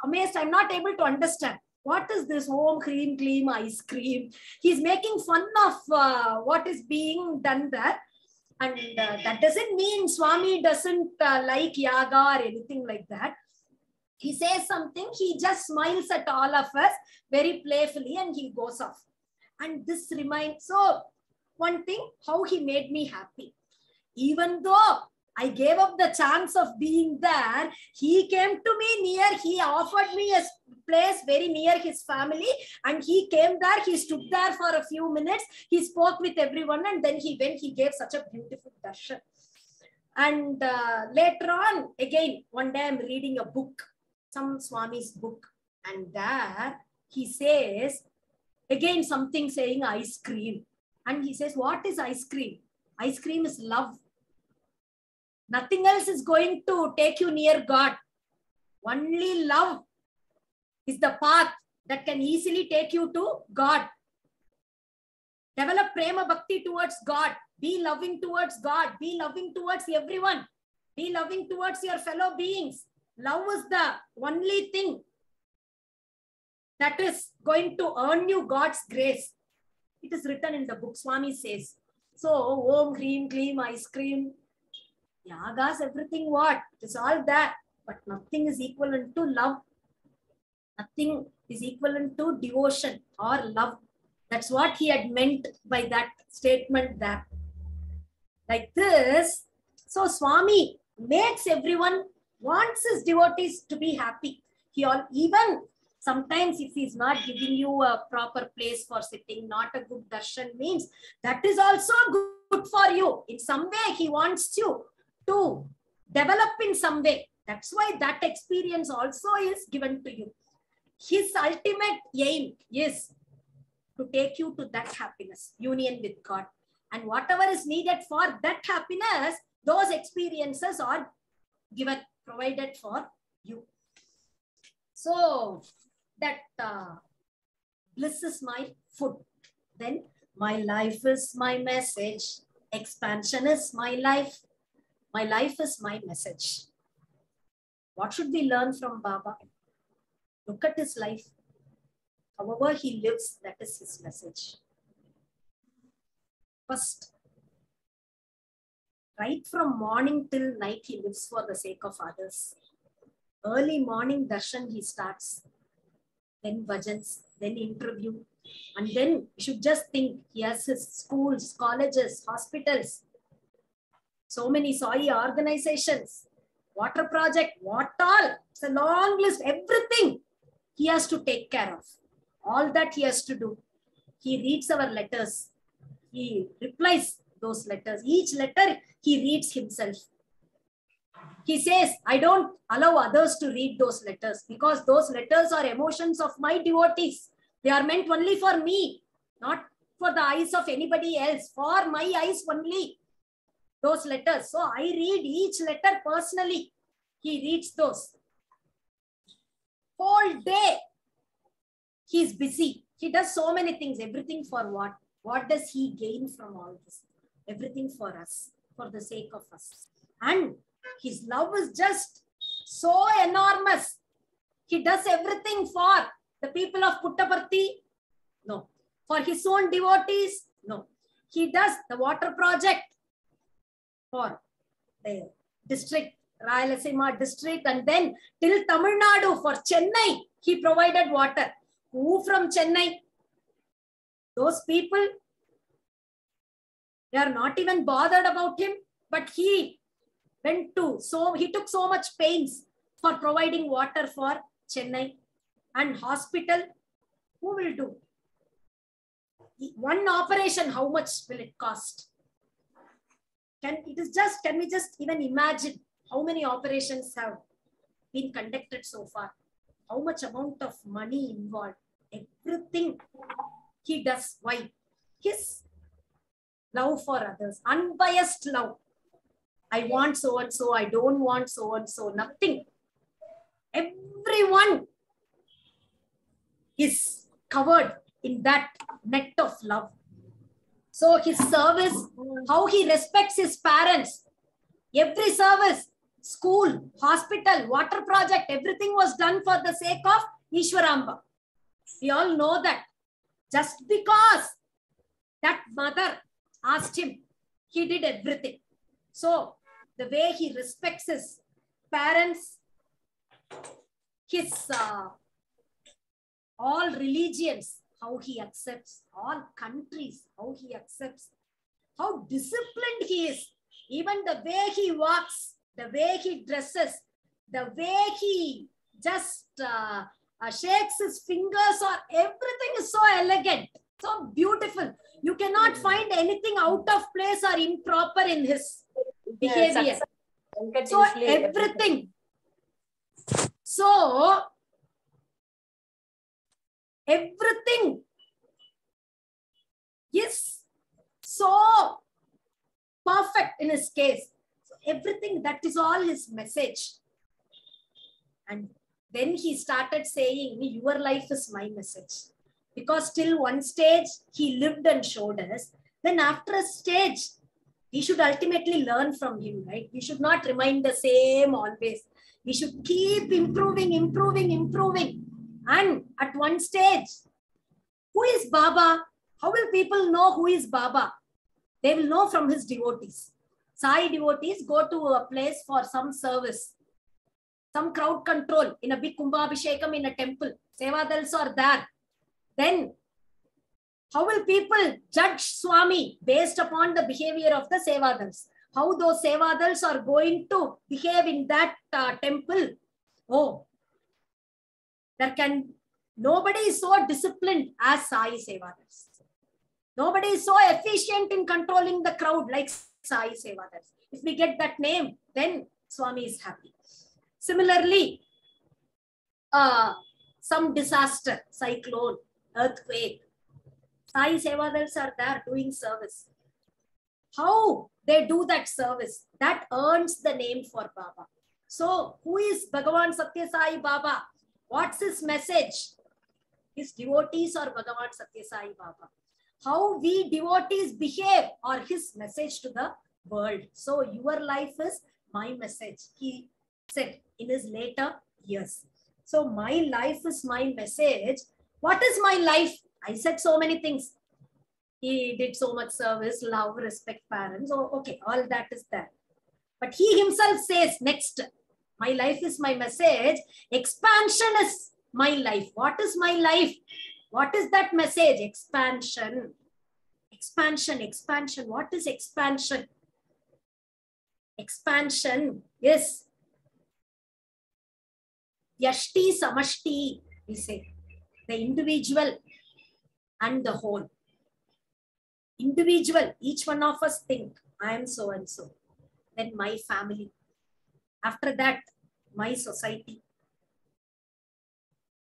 amazed. I'm not able to understand. What is this Om, Hreem, Kleem, ice cream? He's making fun of what is being done there. And that doesn't mean Swami doesn't like yaga or anything like that. He says something, he just smiles at all of us very playfully and he goes off. And this reminds, so one thing, how he made me happy. Even though I gave up the chance of being there, he came to me near, he offered me a place very near his family and he came there, he stood there for a few minutes, he spoke with everyone and then he went, he gave such a beautiful darshan. And later on, again, one day I'm reading a book, some Swami's book, and there he says, again something saying ice cream. And he says, what is ice cream? Ice cream is love. Nothing else is going to take you near God. Only love is the path that can easily take you to God. Develop prema bhakti towards God. Be loving towards God. Be loving towards everyone. Be loving towards your fellow beings. Love is the only thing that is going to earn you God's grace. It is written in the book, Swami says. So, Om, Hreem, Kleem, ice cream, yagas, everything what? It is all that. But nothing is equivalent to love. Nothing is equivalent to devotion or love. That's what he had meant by that statement there. Like this, so Swami makes everyone, wants his devotees to be happy. He even sometimes if he's not giving you a proper place for sitting, not a good darshan means, that is also good for you. In some way, he wants you to develop in some way. That's why that experience also is given to you. His ultimate aim is to take you to that happiness, union with God. And whatever is needed for that happiness, those experiences are given, provided for you. So that bliss is my food. Then my life is my message. Expansion is my life. My life is my message. What should we learn from Baba? Look at his life. However he lives, that is his message. First, right from morning till night, he lives for the sake of others. Early morning darshan he starts, then bhajans, then interview, and then you should just think he has his schools, colleges, hospitals, so many Sai organizations, water project, what all, it's a long list, everything he has to take care of. All that he has to do. He reads our letters. He replies those letters. Each letter he reads himself. He says, I don't allow others to read those letters because those letters are emotions of my devotees. They are meant only for me, not for the eyes of anybody else, for my eyes only. Those letters. So I read each letter personally. He reads those. Whole day, he's busy. He does so many things. Everything for what? What does he gain from all this? Everything for us, for the sake of us. And his love is just so enormous. He does everything for the people of Puttaparthi? No. For his own devotees? No. He does the water project for the district, Rayalaseema district, and then till Tamil Nadu for Chennai, he provided water. Who from Chennai? Those people, they are not even bothered about him, but he went to, so he took so much pains for providing water for Chennai. And hospital, who will do? One operation, how much will it cost? Can we just even imagine how many operations have been conducted so far? how much amount of money involved. Everything he does. Why? His love for others, unbiased love. I want so and so, I don't want so and so, nothing. Everyone is covered in that net of love. So his service, how he respects his parents, every service, school, hospital, water project, everything was done for the sake of Ishwaramba. We all know that. Just because that mother asked him, he did everything. So the way he respects his parents, his all religions, how he accepts, all countries, how he accepts, how disciplined he is, even the way he walks, the way he dresses, the way he just shakes his fingers, or everything is so elegant, so beautiful. You cannot find anything out of place or improper in his behavior. So everything. So everything is so perfect in his case. So everything, that is all his message. And then he started saying, your life is my message. Because till one stage, he lived and showed us. Then after a stage, we should ultimately learn from him, right? We should not remain the same always. We should keep improving, improving, improving. And at one stage, who is Baba? How will people know who is Baba? They will know from his devotees. Sai devotees go to a place for some service, some crowd control in a big Kumbhabhishekam in a temple. Sevadals are there. Then how will people judge Swami based upon the behavior of the Sevadals? How those Sevadals are going to behave in that temple? Oh, nobody is so disciplined as Sai Sevadals. Nobody is so efficient in controlling the crowd like Sai Sevadals. If we get that name, then Swami is happy. Similarly, some disaster, cyclone, earthquake, Sai Sevadals are there doing service. How they do that service, that earns the name for Baba. So who is Bhagavan Satya Sai Baba? What's his message? His devotees are Bhagavan Satya Sai Baba. How we devotees behave or his message to the world. So your life is my message, he said in his later years. So my life is my message. What is my life? I said so many things. He did so much service, love, respect parents. Oh, okay, all that is there. But he himself says next, my life is my message. Expansion is my life. What is my life? What is that message? Expansion. Expansion, expansion. What is expansion? Expansion is Yashti Samashti, we say. The individual and the whole. Individual, each one of us think, I am so and so. Then my family. After that, my society.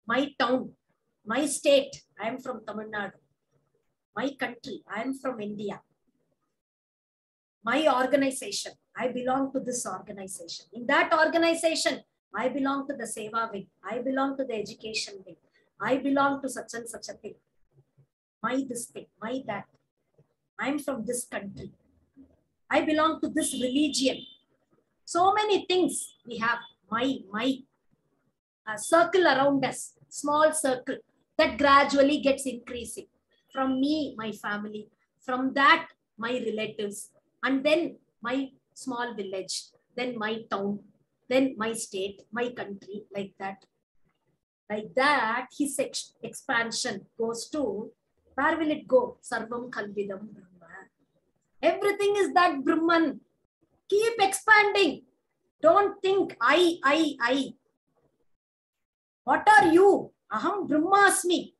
My town. My state. I am from Tamil Nadu. My country. I am from India. My organization. I belong to this organization. In that organization, I belong to the Seva wing. I belong to the education wing. I belong to such and such a thing. My this thing, my that. I'm from this country. I belong to this religion. So many things we have. My circle around us, small circle that gradually gets increasing. From me, my family. From that, my relatives. And then my small village. Then my town. Then my state, my country, like that. Like that, his expansion goes to, where will it go? Sarvam Kalvidam Brahma. Everything is that Brahman. Keep expanding. Don't think I. What are you? Aham Brahmasmi.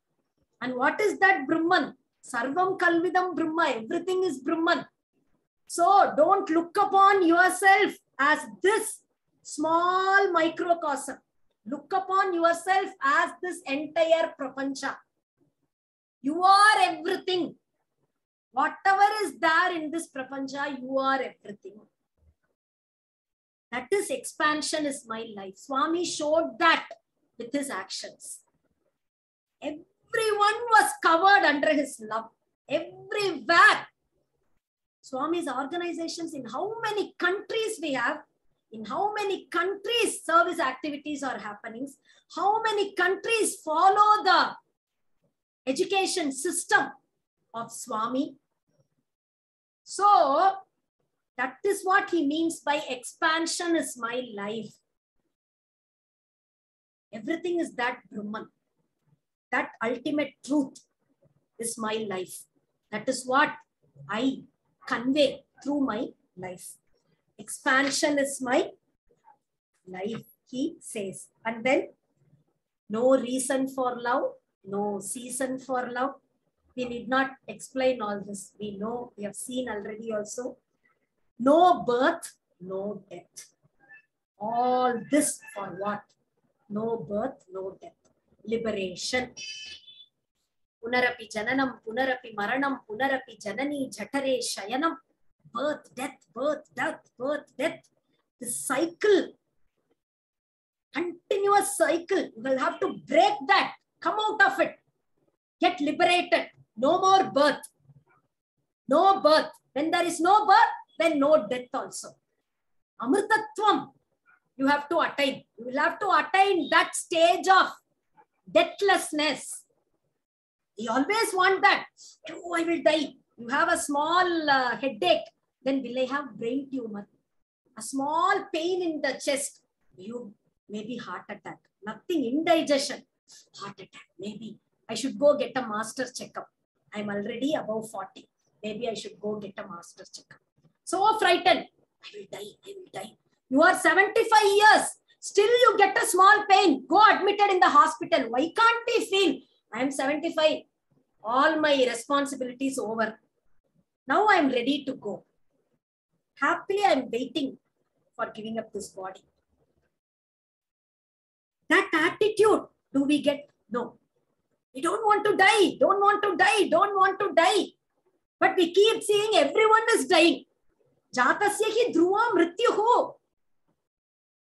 And what is that Brahman? Sarvam Kalvidam Brahma. Everything is Brahman. So don't look upon yourself as this small microcosm. Look upon yourself as this entire prapancha. You are everything. Whatever is there in this prapancha, you are everything. That is expansion is my life. Swami showed that with his actions. Everyone was covered under his love. Everywhere. Swami's organizations, in how many countries we have, in how many countries service activities are happening, how many countries follow the education system of Swami. So, that is what he means by expansion is my life. Everything is that Brahman. That ultimate truth is my life. That is what I convey through my life. Expansion is my life, he says. And then, no reason for love, no season for love. We need not explain all this. We know, we have seen already also. No birth, no death. All this for what? No birth, no death. Liberation. Punarapi jananam, punarapi maranam, punarapi janani jatare shayanam. Birth, death, birth, death, birth, death. This cycle, continuous cycle. You will have to break that. Come out of it. Get liberated. No more birth. No birth. When there is no birth, then no death also. Amrtatvam, you have to attain. You will have to attain that stage of deathlessness. We always want that. Oh, I will die. You have a small headache. Then will I have brain tumor? A small pain in the chest. You maybe heart attack. Nothing, indigestion. Heart attack, maybe. I should go get a master's checkup. I'm already above 40. Maybe I should go get a master's checkup. So frightened. I will die. I will die. You are 75 years. Still you get a small pain. Go admitted in the hospital. Why can't we feel? I am 75. All my responsibilities over. Now I am ready to go. Happily I am waiting for giving up this body. That attitude, do we get? No. We don't want to die. Don't want to die. Don't want to die. But we keep seeing everyone is dying. Jatasya hi dhruva mrityuhu.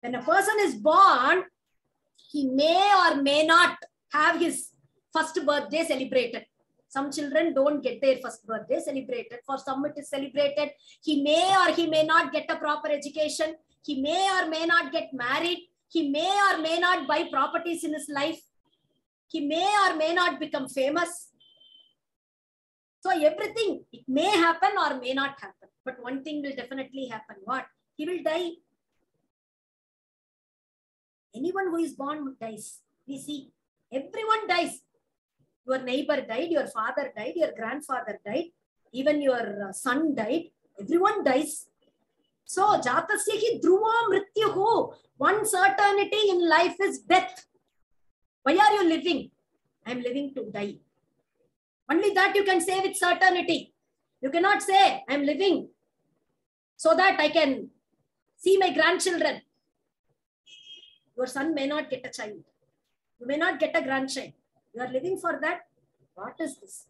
When a person is born, he may or may not have his first birthday celebrated. Some children don't get their first birthday celebrated. For some it is celebrated. He may or he may not get a proper education. He may or may not get married. He may or may not buy properties in his life. He may or may not become famous. So everything, it may happen or may not happen. But one thing will definitely happen. What? He will die. Anyone who is born dies. We see. Everyone dies. Your neighbor died. Your father died. Your grandfather died. Even your son died. Everyone dies. So, jatasya hi dhruva mrityuhu. One certainty in life is death. Why are you living? I am living to die. Only that you can say with certainty. You cannot say, I am living so that I can see my grandchildren. Your son may not get a child. You may not get a grandchild. You are living for that. What is this?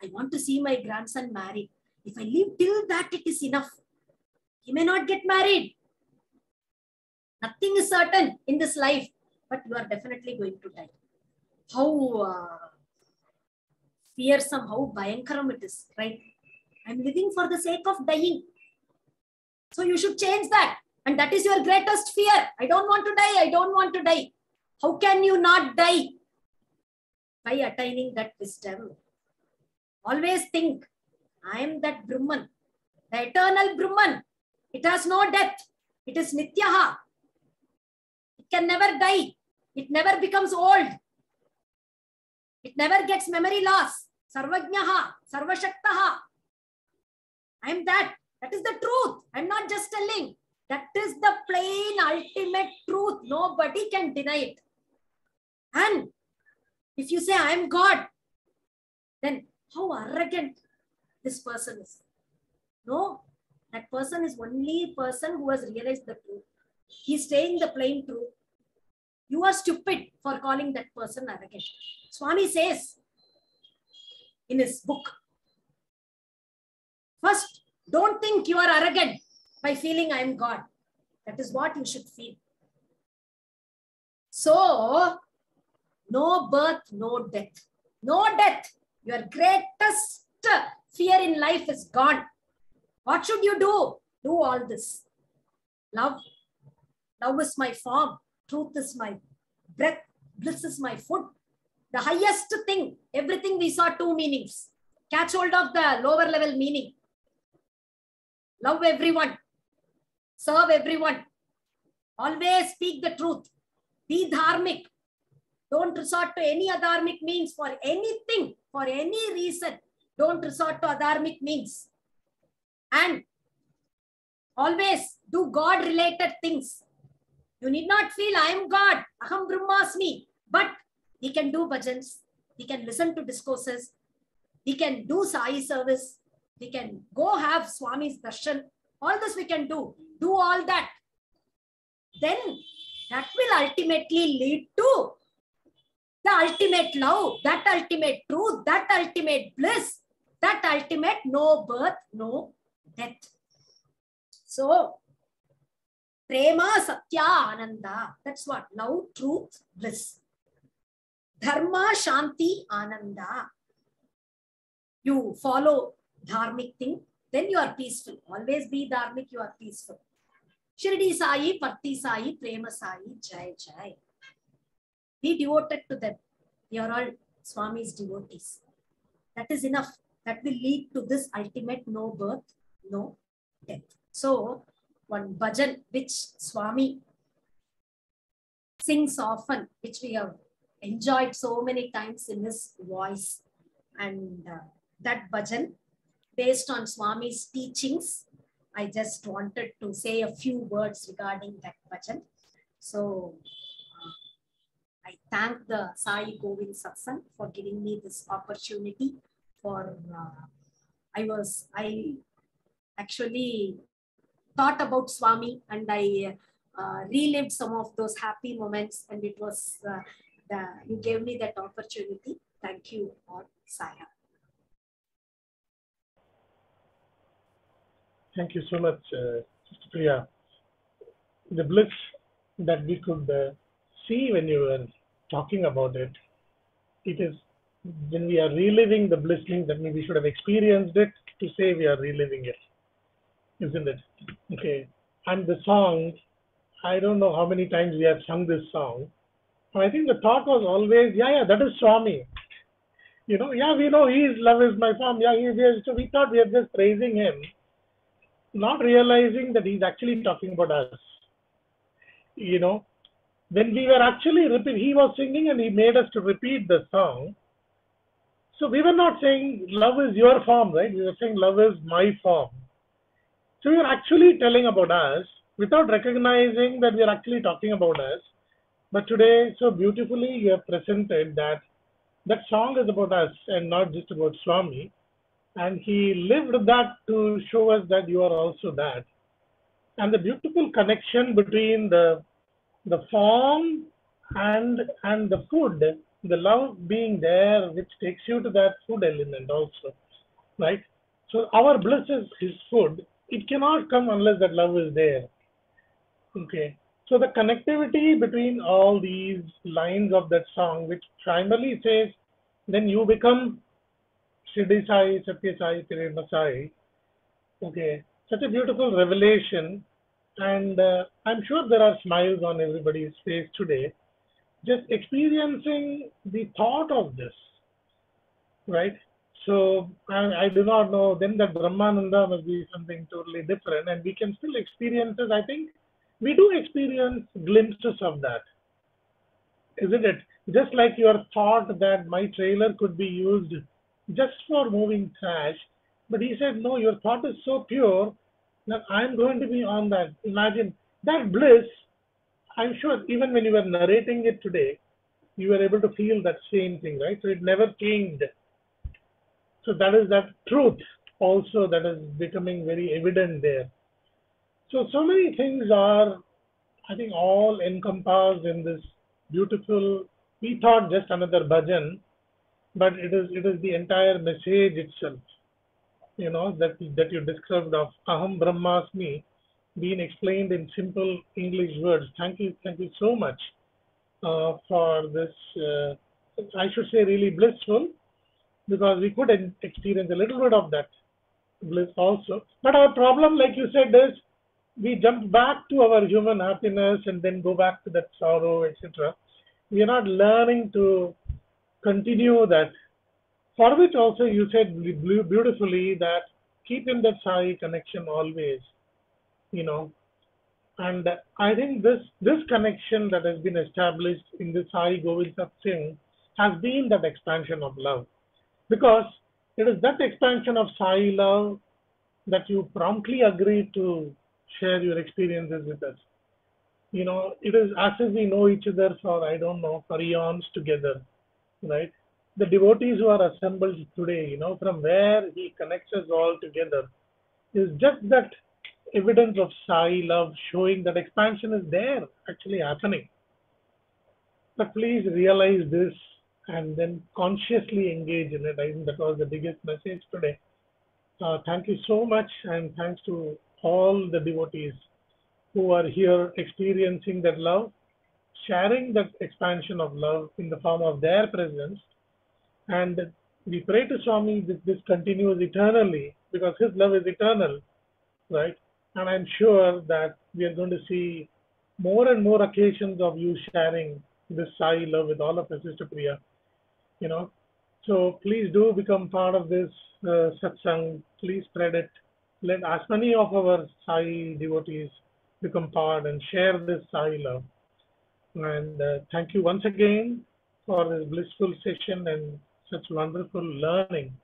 I want to see my grandson married. If I live till that, it is enough. He may not get married. Nothing is certain in this life, but you are definitely going to die. How fearsome, how bhayankaram it is, right? I'm living for the sake of dying. So you should change that. And that is your greatest fear. I don't want to die. I don't want to die. How can you not die? By attaining that wisdom. Always think, I am that Brahman, the eternal Brahman. It has no death. It is Nityaha. It can never die. It never becomes old. It never gets memory loss. Sarvajnaha, Sarvashaktaha. I am that. That is the truth. I am not just telling. That is the plain ultimate truth. Nobody can deny it. And if you say I am God, then how arrogant this person is. No, that person is only person who has realized the truth. He is saying the plain truth. You are stupid for calling that person arrogant. Swami says in his book, first, don't think you are arrogant by feeling I am God. That is what you should feel. So, no birth, no death. No death. Your greatest fear in life is gone. What should you do? Do all this. Love. Love is my form. Truth is my breath. Bliss is my food. The highest thing. Everything we saw two meanings. Catch hold of the lower level meaning. Love everyone. Serve everyone. Always speak the truth. Be dharmic. Don't resort to any adharmic means for anything, for any reason. Don't resort to adharmic means. And always do God-related things. You need not feel I am God, Aham Brahmasmi. But he can do bhajans. He can listen to discourses. He can do Sai service. He can go have Swami's darshan. All this we can do. Do all that. Then that will ultimately lead to the ultimate love, that ultimate truth, that ultimate bliss, that ultimate no birth, no death. So, prema, satya, ananda. That's what? Love, truth, bliss. Dharma, shanti, ananda. You follow dharmic thing, then you are peaceful. Always be dharmic, you are peaceful. Shirdi Sai, Parti Sai, Prema Sai, Jai Jai. Be devoted to them. They are all Swami's devotees. That is enough. That will lead to this ultimate no birth, no death. So, one bhajan which Swami sings often, which we have enjoyed so many times in his voice. And that bhajan, based on Swami's teachings, I just wanted to say a few words regarding that bhajan. So, I thank the Sai Govind Satsangh for giving me this opportunity. For I actually thought about Swami and I relived some of those happy moments, and it was you gave me that opportunity. Thank you, all Saya. Thank you so much, Sister Priya. The bliss that we could see when you were talking about it, it is when we are reliving the bliss, means that we should have experienced it to say we are reliving it, isn't it? Okay. And the song, I don't know how many times we have sung this song. I think the thought was always, yeah, that is Swami. We know his love is my form. Yeah, he is. So we thought we are just praising him, not realizing that he's actually talking about us. When we were actually he was singing and he made us to repeat the song. So we were not saying love is your form, right? We were saying love is my form. So we are actually telling about us without recognizing that we are actually talking about us. But today, so beautifully, you have presented that song is about us and not just about Swami. And he lived that to show us that you are also that. And the beautiful connection between the form and the food, the love being there, which takes you to that food element also, right? So our bliss is his food. It cannot come unless that love is there. Okay. So the connectivity between all these lines of that song, which primarily says, then you become Siddhi Sai, Satya Sai, Prema Sai. Okay. Such a beautiful revelation. And I'm sure there are smiles on everybody's face today, just experiencing the thought of this, right? So I do not know, then that Brahmananda must be something totally different, and we can still experience it. I think we do experience glimpses of that, isn't it? Just like your thought that my trailer could be used just for moving trash, but he said, no, your thought is so pure that I'm going to be on that. Imagine that bliss. I'm sure even when you were narrating it today, you were able to feel that same thing, right? So it never changed. So that is that truth also that is becoming very evident there. So many things are, I think, all encompassed in this beautiful. We thought just another bhajan, but it is the entire message itself. That you described of Aham Brahmasmi being explained in simple English words. Thank you so much for this. I should say really blissful, because we could experience a little bit of that bliss also. But our problem, like you said, is we jump back to our human happiness and then go back to that sorrow, etc. We are not learning to continue that, for which also you said beautifully that keep in that Sai connection always, you know. And I think this connection that has been established in the Sai Govind Satsangh has been that expansion of love, because it is that expansion of Sai love that you promptly agree to share your experiences with us. It is as if we know each other for, I don't know, for eons together, right? The devotees who are assembled today, from where he connects us all together, is just that evidence of Sai love showing that expansion is there, actually happening. But please realize this and then consciously engage in it. I think that was the biggest message today. Thank you so much, and thanks to all the devotees who are here experiencing that love, sharing that expansion of love in the form of their presence. And we pray to Swami that this continues eternally, because his love is eternal, right? And I'm sure that we are going to see more and more occasions of you sharing this Sai love with all of us, Sister Priya. So please do become part of this satsang. Please spread it. Let as many of our Sai devotees become part and share this Sai love. And thank you once again for this blissful session and such wonderful learning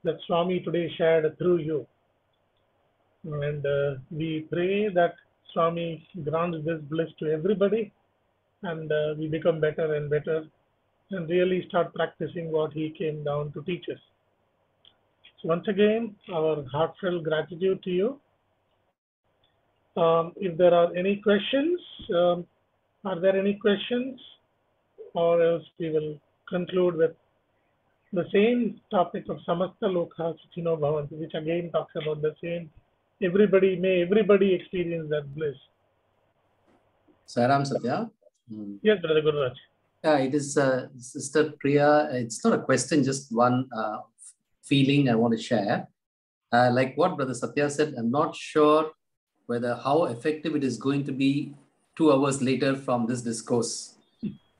that Swami today shared through you. And we pray that Swami grants this bliss to everybody, and we become better and better and really start practicing what he came down to teach us. So once again, our heartfelt gratitude to you. If there are any questions, are there any questions? Or else we will conclude with the same topic of Samasta Lokha Sukhino Bhavantu, which again talks about the same. May everybody experience that bliss. Sairam Satya. Yes, Brother Gururaj. Yeah, it is Sister Priya. It's not a question, just one feeling I want to share. Like what Brother Satya said, I'm not sure whether how effective it is going to be 2 hours later from this discourse,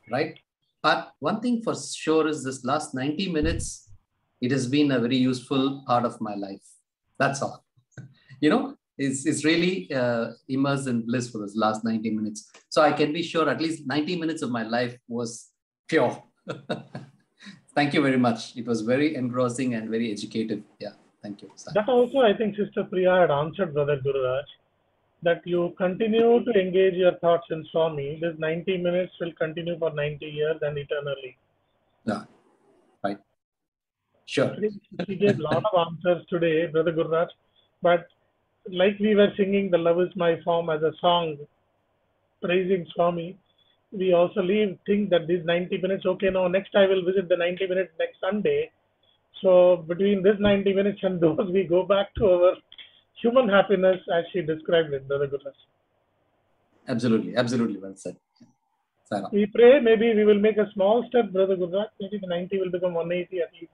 right? But one thing for sure is this last 90 minutes, it has been a very useful part of my life. That's all. It's really immersed in bliss for this last 90 minutes. So I can be sure at least 90 minutes of my life was pure. Thank you very much. It was very engrossing and very educative. Yeah, thank you. Sorry. That also, I think Sister Priya had answered, Brother Gururaj, that you continue to engage your thoughts in Swami. This 90 minutes will continue for 90 years and eternally. Yeah, right. Sure. She gave a lot of answers today, Brother Gururaj. But like we were singing the Love is My Form as a song, praising Swami, we also think that these 90 minutes, okay, now next I will visit the 90 minutes next Sunday. So between this 90 minutes and those, we go back to our human happiness as she described it, Brother Gururaj. Absolutely, absolutely well said. Sarah. We pray maybe we will make a small step, Brother Gururaj. Maybe the 90 will become 180 at least.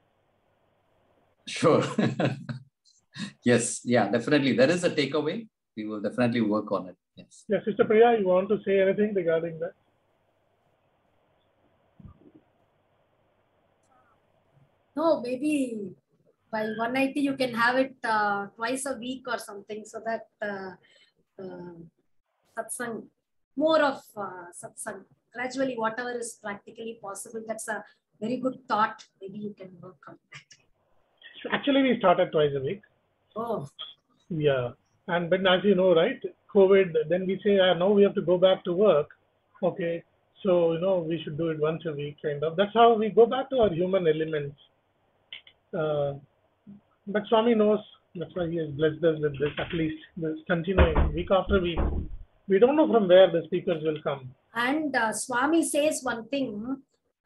Sure. Yes, yeah, definitely. There is a takeaway. We will definitely work on it. Yes. Yeah, Sister Priya, you want to say anything regarding that? No, maybe by 190 you can have it twice a week or something, so that satsang, more of satsang, gradually whatever is practically possible. That's a very good thought. Maybe you can work on that. Actually, we started twice a week. Oh. Yeah. And but as you know, right, COVID, then we say, now we have to go back to work. Okay. So, we should do it once a week, kind of. That's how we go back to our human elements. But Swami knows, that's why he has blessed us with this, at least this continuing week after week. We don't know from where the speakers will come. And Swami says one thing,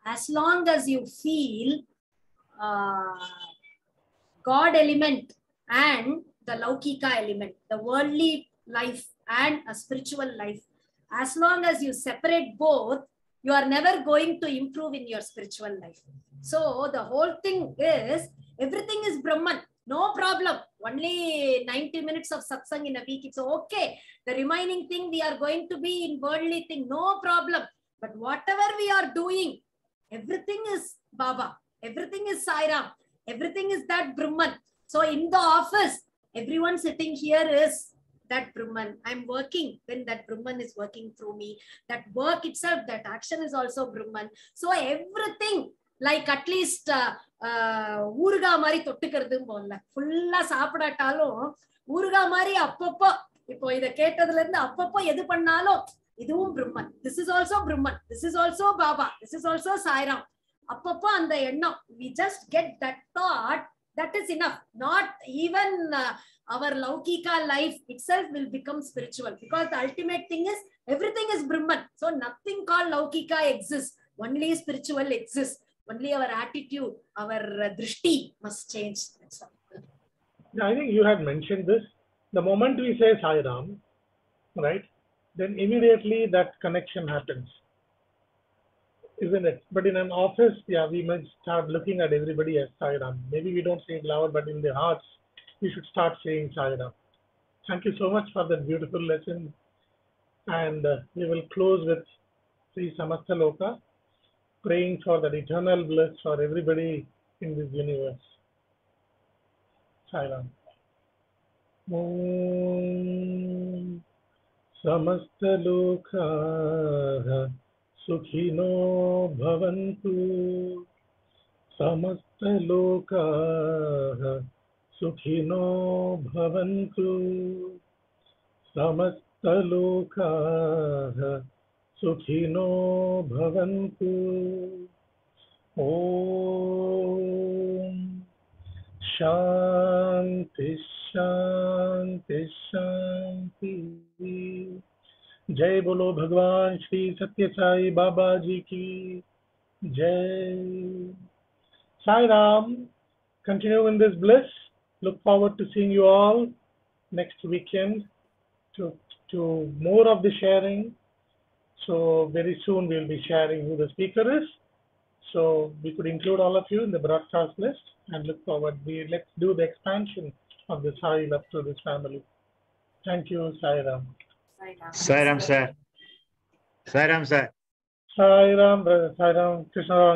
as long as you feel God element and the Laukika element, the worldly life and a spiritual life, as long as you separate both, you are never going to improve in your spiritual life. So the whole thing is, everything is Brahman, no problem. Only 90 minutes of satsang in a week, it's okay. The remaining thing we are going to be in worldly thing, no problem. But whatever we are doing, everything is Baba, everything is Sai Ram, everything is that Brahman. So in the office, everyone sitting here is that Brahman. I'm working, then that Brahman is working through me. That work itself, that action is also Brahman. So everything, like at least ஊருகா மாதிரி தொட்டுக்கிறதும் போல ஃபுல்லா சாப்பிடாட்டாலும் ஊருகா மாதிரி அப்பப்போ இப்போ இதை கேட்டதுல இருந்து அப்பப்போ எது பண்ணாலும் இதுவும் பிரம்மன், this is also Brahman, this is also Baba, this is also Sai Ram. அப்பப்போ அந்த எண்ணம், we just get that thought, that is enough. Not even our Laukika life itself will become spiritual, because the ultimate thing is everything is Brahman. So nothing called Laukika exists, only spiritual exists. Only our attitude, our drishti must change. That's all. Yeah, I think you had mentioned this. The moment we say Sai Ram, right, then immediately that connection happens, isn't it? But in an office, yeah, we might start looking at everybody as Sai Ram. Maybe we don't say it loud, but in their hearts, we should start saying Sai Ram. Thank you so much for that beautiful lesson. And we will close with Sri Samasta Loka, praying for that eternal bliss for everybody in this universe. Sai Ram. Om Samasta Loka Sukhino Bhavantu. Samasta Loka Sukhino Bhavantu. Samasta Loka Sukhino Bhavantu. Om Shanti Shanti Shanti. Jai Bolo Bhagwan Shri Satya Sai Baba Ji Ki Jai. Sai Ram. Continue in this bliss. Look forward to seeing you all next weekend to more of the sharing. So very soon we'll be sharing who the speaker is. So we could include all of you in the broadcast list and look forward. Let's do the expansion of the Sai love to this family. Thank you, Sai Ram. Sai Ram, sir. Sai Ram, sir. Sai Ram, brother. Sai Ram, Krishna Ram.